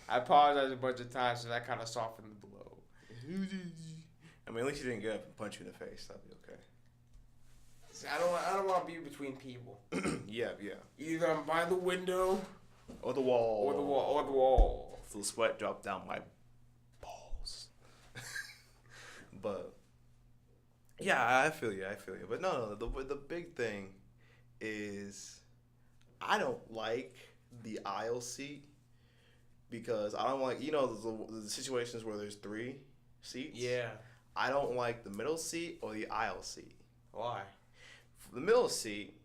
I apologized a bunch of times, so that kind of softened the blow. I mean, at least he didn't get up and punch you in the face. That'd be okay. See, I don't want to be between people. Yeah. Either I'm by the window Or the wall. or the wall. So the sweat dropped down my balls. But yeah, I feel you. But no, the big thing is I don't like the aisle seat because I don't like the situations where there's 3 seats. Yeah. I don't like the middle seat or the aisle seat. Why? For the middle seat,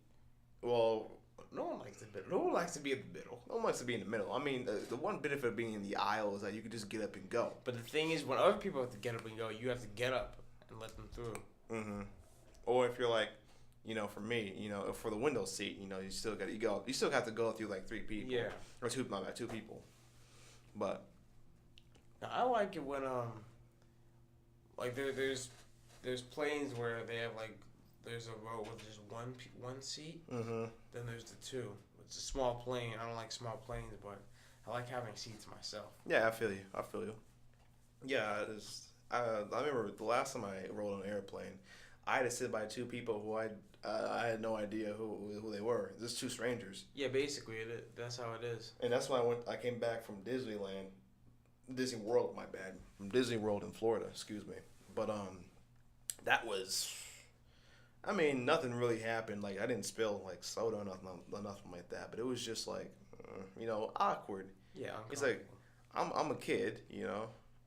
well, No one likes the middle. No one likes to be in the middle. no one likes to be in the middle. I mean, the one benefit of being in the aisle is that you can just get up and go. But the thing is, when other people have to get up and go, you have to get up and let them through. Mm-hmm. Or if you're like, for me, for the window seat, you still got to go. You still have to go through like 3 people. Yeah. Or 2 people. But Now, I like it when like there's planes where they have like there's a row with just one seat. mm-hmm. Then there's the 2. It's a small plane. I don't like small planes, but I like having seats myself. Yeah, I feel you. Yeah, I remember the last time I rode on an airplane, I had to sit by 2 people who I had no idea who they were. Just 2 strangers. Yeah, basically that's how it is. And that's when I came back from Disney World, my bad. From Disney World in Florida, excuse me. But that was, I mean, nothing really happened. Like I didn't spill like soda or nothing like that. But it was just like, awkward. Yeah, It's like I'm a kid,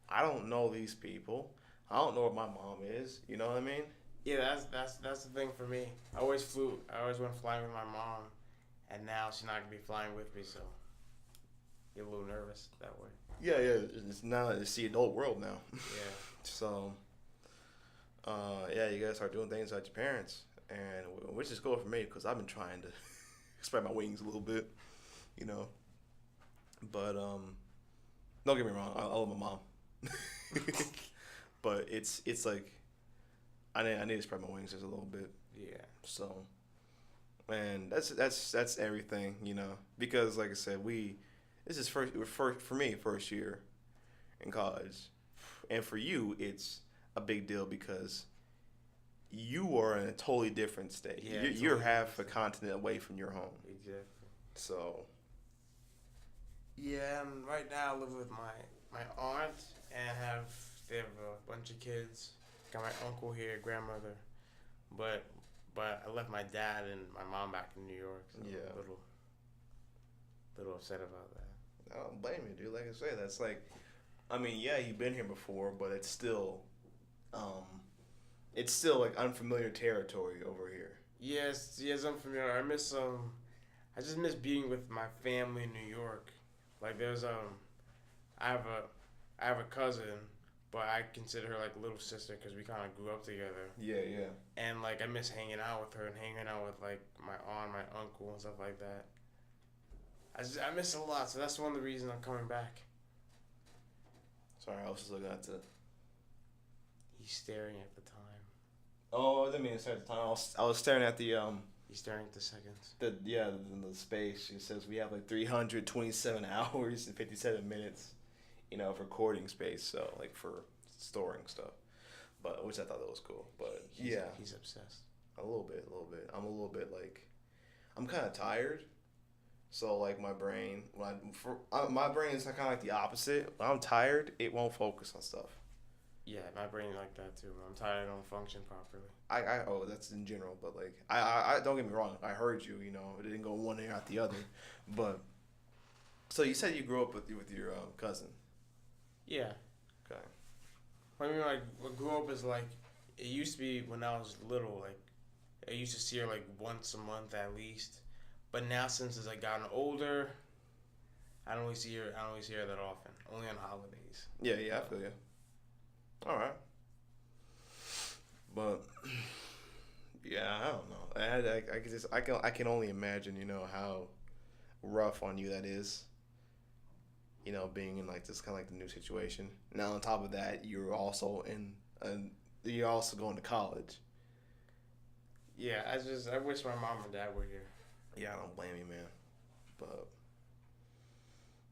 I don't know these people. I don't know what my mom is. You know what I mean? Yeah, that's the thing for me. I always went flying with my mom, and now she's not gonna be flying with me, so get a little nervous that way. Yeah. It's now it's the adult world now. Yeah. So, you gotta start doing things like your parents, and which is cool for me because I've been trying to spread my wings a little bit, But don't get me wrong, I love my mom, but it's like I need to spread my wings just a little bit. Yeah. So, and that's everything, because like I said, this is for me first year in college, and for you it's a big deal because you are in a totally different state. Yeah, You're totally half a different. continent away from your home. Exactly. So Yeah, and right now I live with my aunt and they have a bunch of kids. Got my uncle here, grandmother, but I left my dad and my mom back in New York. So yeah, I'm a little upset about that. I don't blame you, dude. Like I say, that's like, I mean, yeah, you've been here before, but um, it's still like unfamiliar territory over here. Yes, I'm familiar. I just miss being with my family in New York. Like I have a cousin, but I consider her like a little sister because we kind of grew up together. Yeah, yeah. And like I miss hanging out with her and hanging out with like my aunt, my uncle, and stuff like that. I miss it a lot, so that's one of the reasons I'm coming back. Sorry, I was just looking at the. He's staring at the time. Oh, I didn't mean to stare at the time. I was staring at the He's staring at the seconds. the space. It says we have like 327 hours and 57 minutes, of recording space. So like for storing stuff, but which I thought that was cool. But He's obsessed. a little bit. I'm a little bit like, I'm kind of tired. So like my brain, my brain is kind of like the opposite. When I'm tired, it won't focus on stuff. Yeah, my brain like that too. When I'm tired, I don't function properly. That's in general, but like I don't get me wrong. I heard you. It didn't go one ear out the other, but so you said you grew up with your cousin. Yeah. Okay. I mean, like, what grew up is like, it used to be when I was little, like, I used to see her like once a month at least. But now since as I gotten older, I don't really see her that often. Only on holidays. Yeah, I feel you. All right. But yeah, I don't know. I can only imagine, how rough on you that is. Being in like this kind of like the new situation. Now on top of that, you're also going to college. Yeah, I wish my mom and dad were here. Yeah, I don't blame you, man. But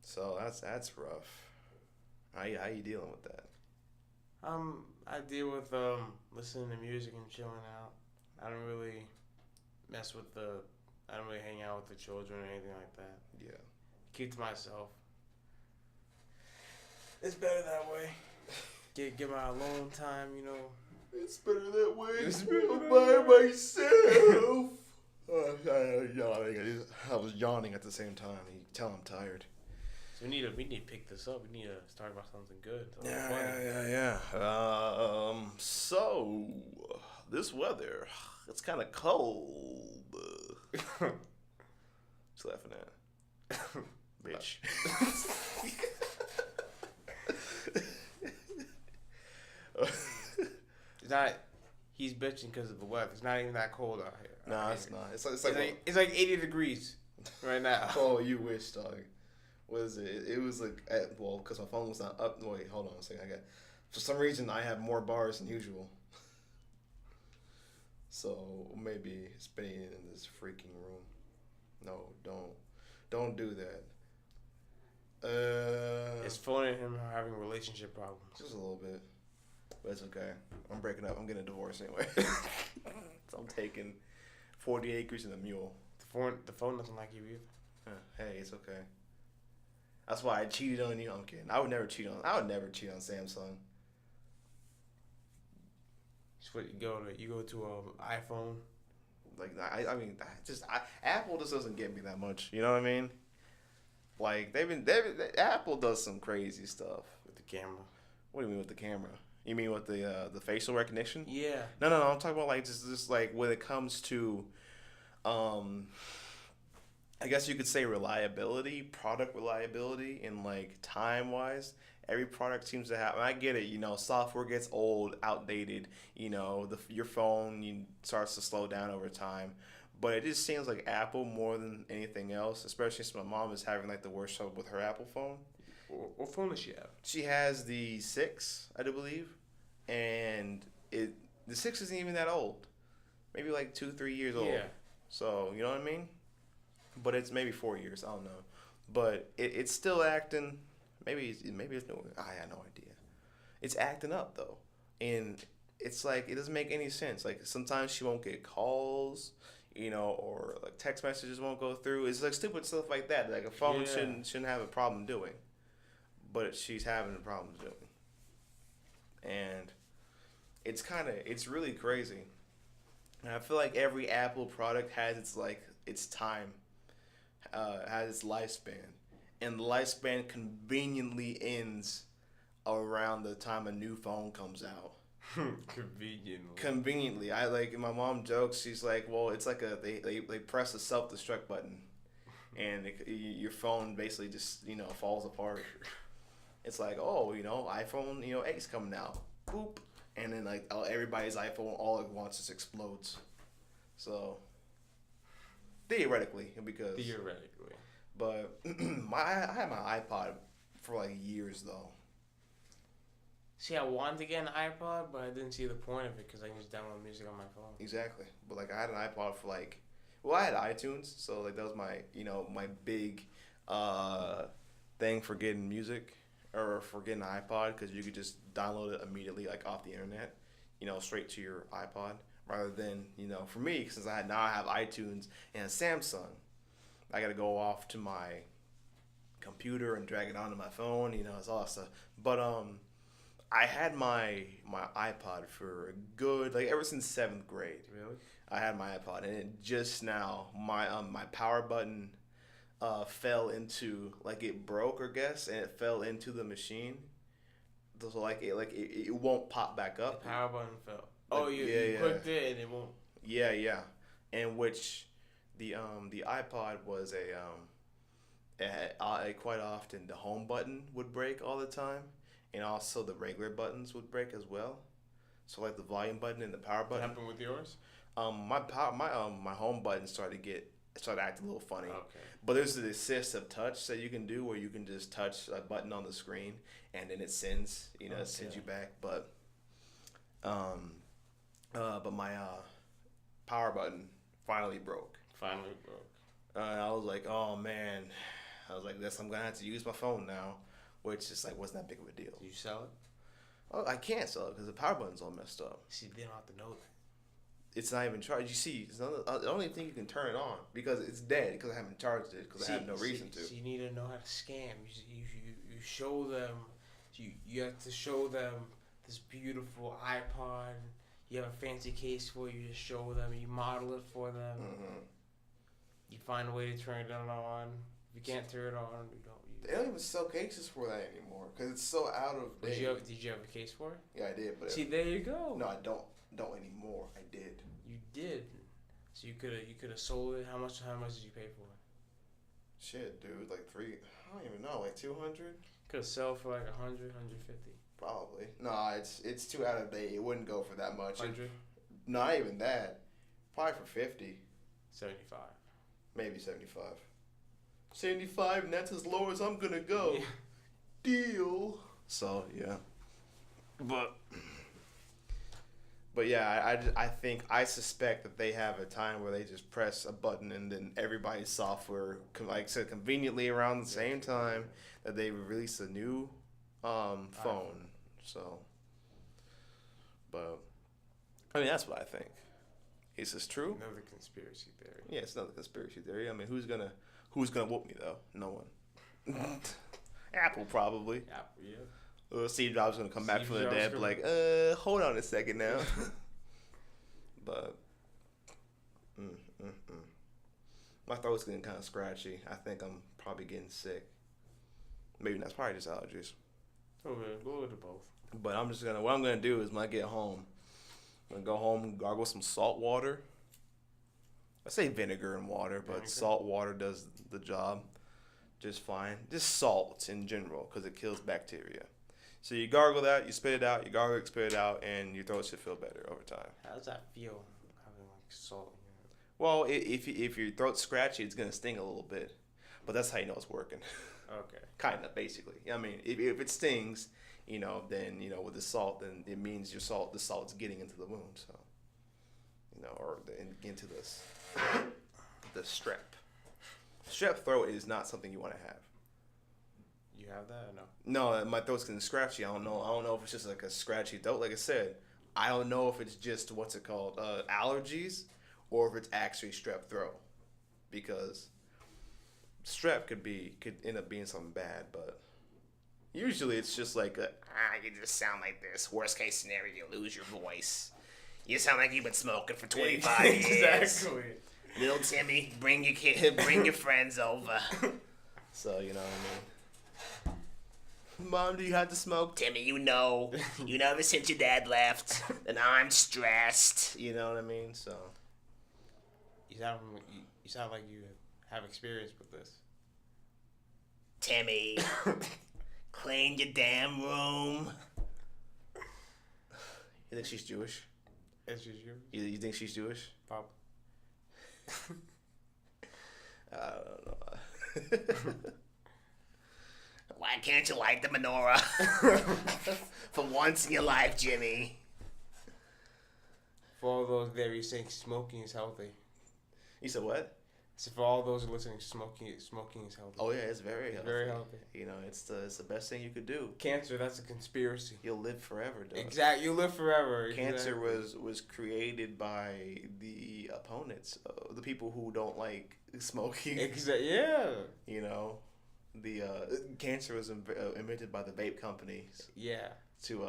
so that's rough. How you dealing with that? I deal with listening to music and chilling out. I don't really I don't really hang out with the children or anything like that. Yeah. Keep to myself. It's better that way. Get my alone time, It's better that way. I'm by myself. I was yawning at the same time. You can tell I'm tired. So we need to pick this up. We need to start about something good. Yeah. So this weather, it's kind of cold. Just laughing at, bitch. It's not. He's bitching because of the weather. It's not even that cold out here. Nah, it's not. It's like 80 degrees right now. Oh, you wish, dog. What is it? It was like because my phone was not up. Wait, hold on a second. For some reason I have more bars than usual. So maybe spinning it in this freaking room. No, don't do that. His phone and him are having relationship problems. Just a little bit. But it's okay. I'm breaking up. I'm getting a divorce anyway. So I'm taking 40 acres and a mule. The phone doesn't like you either. Hey, it's okay. That's why I cheated on you. I'm kidding. I would never cheat on Samsung. It's what you go to an iPhone. Like Apple just doesn't get me that much. You know what I mean? Like Apple does some crazy stuff With the camera. What do you mean with the camera? You mean with the facial recognition? Yeah. No. I'm talking about like just like when it comes to, I guess you could say product reliability, and like time wise. Every product seems to have. And I get it. Software gets old, outdated. Your phone starts to slow down over time. But it just seems like Apple more than anything else, especially since my mom is having like the worst trouble with her Apple phone. What phone does she have? She has the 6, I do believe, and the 6 isn't even that old, maybe like 2-3 years old. Yeah. So you know what I mean? But it's maybe 4 years. I don't know, but it's still acting. Maybe it's new. I had no idea. It's acting up though, and it's like it doesn't make any sense. Like sometimes she won't get calls, or like text messages won't go through. It's like stupid stuff like that. Like a phone Yeah. shouldn't have a problem doing, but she's having problems doing, and it's really crazy. And I feel like every Apple product has its time, has its lifespan, and the lifespan conveniently ends around the time a new phone comes out. Conveniently. Conveniently, I like my mom jokes. She's like, "Well, it's like they press a self destruct button, and your phone basically just falls apart. It's like, oh, iPhone 8's coming out, boop, and then like everybody's iPhone all at once just explodes. So theoretically, but I had my iPod for like years though. See, I wanted to get an iPod, but I didn't see the point of it because I can just download music on my phone. Exactly, but like I had an iPod for I had iTunes, so like that was my my big thing for getting music or for getting an iPod because you could just download it immediately like off the internet, straight to your iPod rather than for me since I have iTunes and Samsung, I got to go off to my computer and drag it onto my phone, it's all that stuff. But I had my iPod for a good ever since 7th grade. Really? I had my iPod, and it just now my power button fell into it broke, I guess, and it fell into the machine. So it won't pop back up. The power button fell. You clicked it and it won't. Yeah, and which the iPod was quite often the home button would break all the time. And also the regular buttons would break as well. So like the volume button and the power button. What happened with yours? My home button started acting a little funny. Okay. But there's the assistive touch that you can do where you can just touch a button on the screen and then it sends it sends you back. But my power button finally broke. I was like, oh man, I'm gonna have to use my phone now. Which is wasn't that big of a deal. Do you sell it? Oh, I can't sell it because the power button's all messed up. See, they don't have to know that. It's not even charged. You see, it's not the only thing you can turn it on because it's dead because I haven't charged it because I have no reason to. So you need to know how to scam. You show them. You have to show them this beautiful iPod. You have a fancy case for it. You just show them. You model it for them. Mm-hmm. You find a way to turn it on. If you can't turn it on, you don't. They don't even sell cases for that anymore because it's so out of date. Did you have a case for it? Yeah, I did. But see, there you go. No, I don't anymore. I did. You did. So you could have sold it. How much did you pay for it? Shit, dude, I don't even know, 200. Could have sold for 100, 150. Probably. No, it's too out of date. It wouldn't go for that much. 100. Not even that. Probably for 50. 75. Maybe 75. 75, and that's as low as I'm gonna go. Yeah. Deal. So yeah, but yeah, I suspect that they have a time where they just press a button and then everybody's software, like I said, conveniently around the same time that they release a new phone. So, but I mean that's what I think. Is this true? Another conspiracy theory. Yeah, it's another conspiracy theory. I mean, who's gonna whoop me though? No one. Apple probably. Apple, yeah. Steve Jobs gonna come back from the dead, hold on a second now. But, my throat's getting kind of scratchy. I think I'm probably getting sick. Maybe that's probably just allergies. Okay, go with both. But what I'm gonna do is when I get home, I'm gonna go home and gargle some salt water. I say vinegar and water, but salt water does the job just fine. Just salt in general because it kills bacteria. So you gargle that, you spit it out, you gargle it, spit it out, and your throat should feel better over time. How does that feel, having salt in it? Well, if your throat's scratchy, it's going to sting a little bit. But that's how you know it's working. Okay. Kind of, basically. I mean, if it stings, then, with the salt, then it means the salt's getting into the wound. So, or into the strep. Strep throat is not something you want to have. You have that or no? No, my throat's getting scratchy. I don't know. I don't know if it's just like a scratchy throat. Like I said, I don't know if it's just what's it called, allergies, or if it's actually strep throat, because strep could end up being something bad. But usually it's just like you just sound like this. Worst case scenario, you lose your voice. You sound like you've been smoking for 25 years. Exactly. Little Timmy, bring your bring your friends over. So you know what I mean. Mom, do you have to smoke? Timmy, you know ever since your dad left, and I'm stressed. You know what I mean? So You sound like you have experience with this. Timmy, clean your damn room. You think she's Jewish? Is she Jewish? You think she's Jewish? Pop. I don't know. Why can't you light the menorah? For once in your life, Jimmy. For all those there, you saying smoking is healthy. You said what? So for all those listening, smoking is healthy. Oh yeah, it's very healthy. Very healthy. You know, it's the best thing you could do. Cancer, that's a conspiracy. You'll live forever, dog. Exactly, you live forever. Cancer was created by the opponents, the people who don't like smoking. Yeah. You know, the cancer was invented by the vape companies. Yeah. To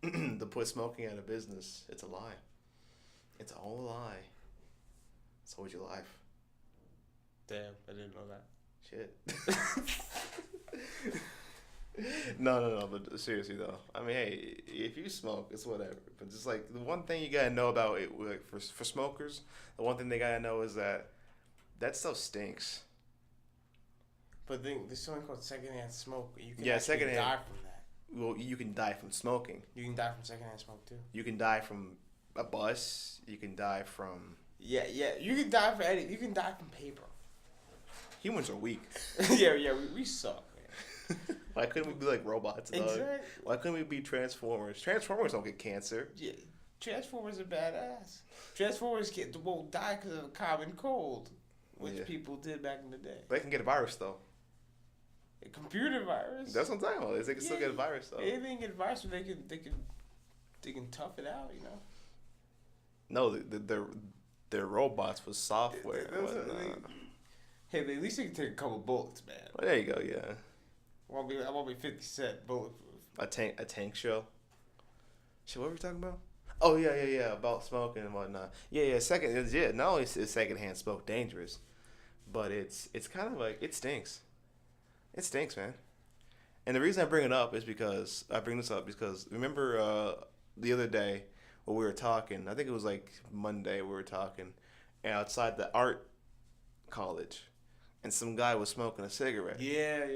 to put smoking out of business. It's a lie. It's all a lie. So was your life. Damn, I didn't know that. Shit. No. But seriously though, I mean, hey, if you smoke, it's whatever. But just like the one thing you gotta know about it, like for smokers, the one thing they gotta know is that stuff stinks. But there's something called secondhand smoke. You can secondhand. die from that. Well, you can die from smoking. You can die from secondhand smoke too. You can die from a bus. You can die from. Yeah. You can die from anything. You can die from paper. Humans are weak. yeah. We suck, man. Why couldn't we be like robots, dog? Exactly. Why couldn't we be Transformers? Transformers don't get cancer. Yeah. Transformers are badass. Transformers won't die because of a common cold, which people did back in the day. They can get a virus though. A computer virus. That's what I'm talking about. They can still get a virus though. They can get a virus, but they can tough it out, you know. No, they're robots with software. Hey, at least they can take a couple bullets, man. Well, there you go. Yeah. I won't be 50 Cent bulletproof. A tank shell. Shit, what were we talking about? Oh yeah. About smoking and whatnot. Yeah. Not only is secondhand smoke dangerous, but it's kind of like it stinks. It stinks, man. And the reason I bring this up is because remember the other day when we were talking. I think it was like Monday we were talking, and outside the art college, and some guy was smoking a cigarette. Yeah.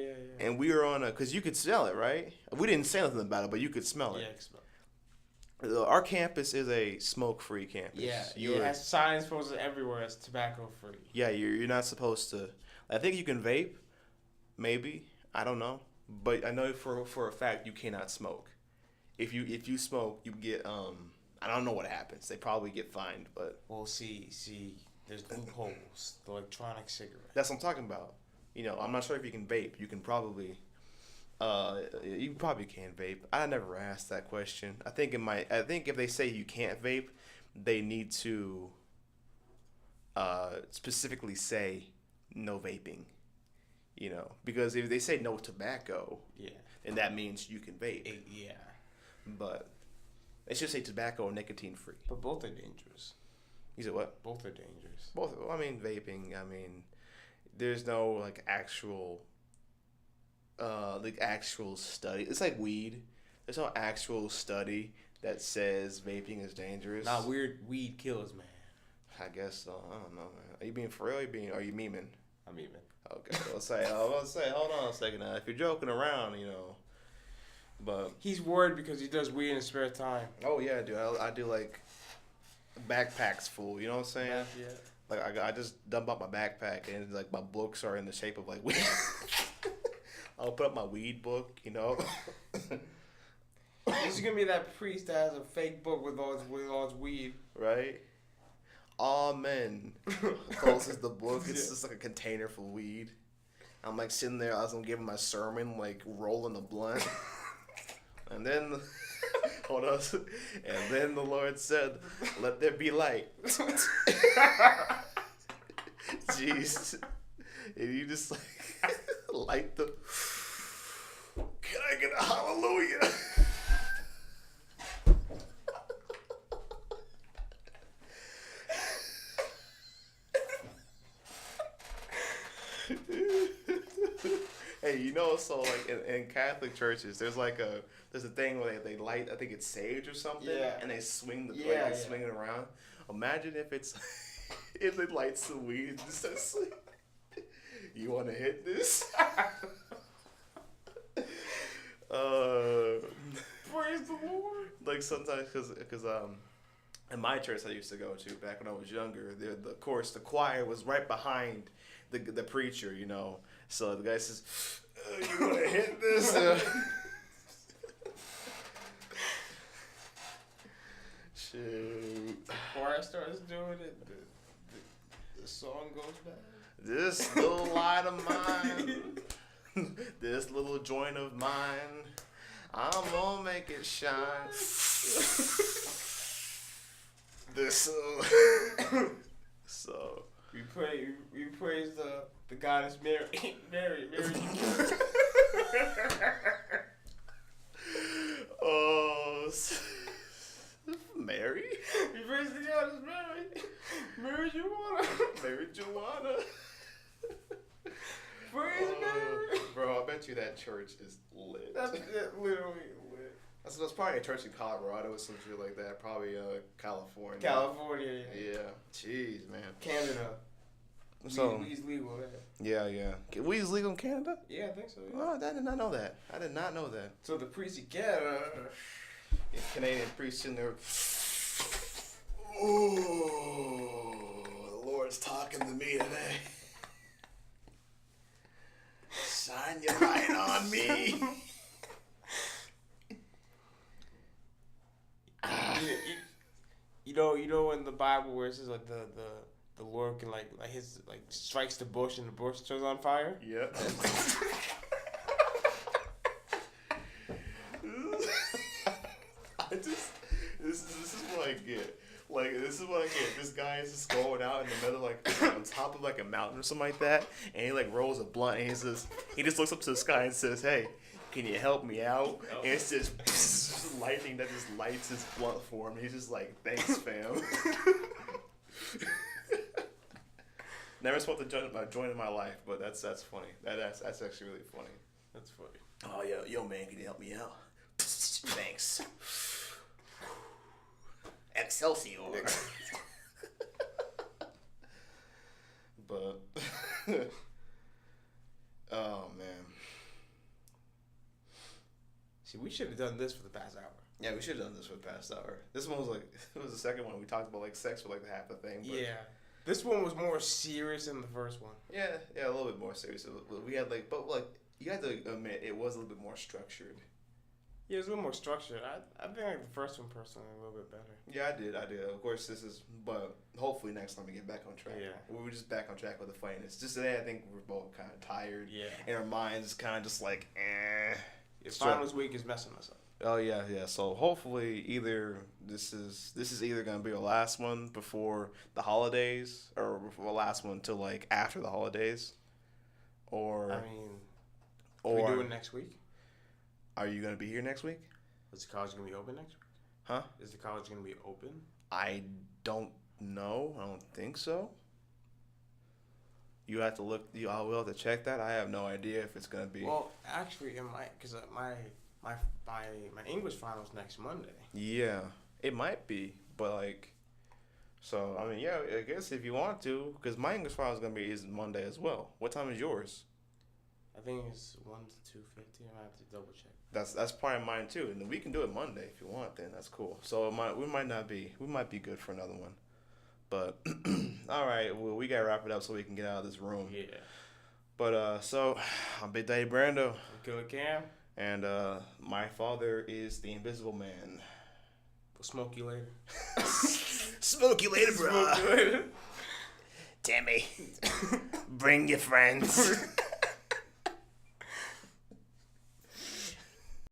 And we were on because you could smell it, right? We didn't say nothing about it, but you could smell it. Yeah, I can smell it. Our campus is a smoke-free campus. Yeah, it has signs posted everywhere as tobacco-free. Yeah, you're not supposed to. I think you can vape, maybe. I don't know, but I know for a fact you cannot smoke. If you smoke, you get I don't know what happens. They probably get fined, but Well, see, there's loopholes. The electronic cigarette. that's what I'm talking about. You know, I'm not sure if you can vape. You can probably. You probably can vape. I never asked that question. I think if they say you can't vape, they need to specifically say no vaping. You know, because if they say no tobacco, then that means you can vape. But they should say tobacco or nicotine free. But both are dangerous. You said what? Both are dangerous. Both. I mean, vaping. I mean, there's no actual study. It's like weed. There's no actual study that says vaping is dangerous. Nah, weed kills, man. I guess so. I don't know, man. Are you being for real? Are you memeing? I'm memeing. Okay. I'll say. Hold on a second now. If you're joking around, you know. But he's worried because he does weed in his spare time. Oh yeah, dude. I do like backpacks full. You know what I'm saying? Yeah. Like I just dump out my backpack and like my books are in the shape of like weed. I'll put up my weed book, you know. This is gonna be that priest that has a fake book with all his weed. Right. Amen. Closes the book. It's just like a container for weed. I'm like sitting there. I was gonna give him my sermon, like rolling the blunt, and then hold on, and then the Lord said, "Let there be light." Jeez, and you just like light the. Can I get a hallelujah? Hey, you know, so like in Catholic churches, there's a thing where they light, I think it's sage or something, and they swing swing it around. Imagine if if it lights the weed and says, "You want to hit this?" Praise the Lord. Like sometimes, because in my church I used to go to back when I was younger, the choir was right behind the preacher, you know. So the guy says, "You want to hit this?" Shoot. Before I starts doing it, the song goes bad. This little light of mine, this little joint of mine, I'm gonna make it shine. This so we praise the goddess Mary. Oh, Mary? We praise the goddess Mary Joanna. Mary Joanna. Praise Mary. Bro, I bet you that church is lit. That's literally lit. That's probably a church in Colorado or some shit like that. Probably California. California. Yeah. Jeez, man. Canada. So weed's legal there. Yeah. Weed's legal in Canada? Yeah, I think so. Yeah. Oh, I did not know that. I did not know that. So the priests in Canada. Canadian priests in there. Ooh, the Lord's talking to me today. Shine your light on me. You know in the Bible where it says like the Lord can like his like strikes the bush and the bush turns on fire. Yep. This is what I get. Like, this is what I get. This guy is just going out in the middle, like, on top of, like, a mountain or something like that, and he, like, rolls a blunt, and he just looks up to the sky and says, "Hey, can you help me out?" Oh. And it's just lightning that just lights his blunt for him. He's just like, "Thanks, fam." Never smoked a joint in my life, but that's funny. That's actually really funny. That's funny. Oh, yo, man, can you help me out? Thanks. Excelsior. But oh man. See, we should have done this for the past hour. Yeah, we should have done this for the past hour. This one was like, it was the second one. We talked about like sex for like half the thing. But yeah. This one was more serious than the first one. Yeah, a little bit more serious. We had like, but like, you had to admit it was a little bit more structured. Yeah, it was a little more structured. I think like the first one personally a little bit better. Yeah, I did. Of course, but hopefully next time we get back on track. Yeah. We were just back on track with the funniness. Just today, I think we're both kind of tired. Yeah. And our minds kind of just like, eh. Finals week is messing us up. Oh yeah. So hopefully, either this is either gonna be our last one before the holidays, or before the last one till like after the holidays, or I mean, can we do it next week? Are you gonna be here next week? Is the college gonna be open next week? Huh? Is the college gonna be open? I don't know. I don't think so. You have to look. I will have to check that. I have no idea if it's gonna be. Well, actually, it might, because my English finals next Monday. Yeah, it might be, but like, so I mean, yeah, I guess if you want to, because my English finals is Monday as well. What time is yours? I think it's 1 to 2:50. I have to double check. That's part of mine too, and we can do it Monday if you want. Then that's cool. So we might be good for another one, but all right. Well, we gotta wrap it up so we can get out of this room. Yeah. But so I'm Big Daddy Brando. I'm Killer Cam. And my father is the Invisible Man. We'll smoke you later. Smoke you later, bro. Smoke you later. Timmy, bring your friends.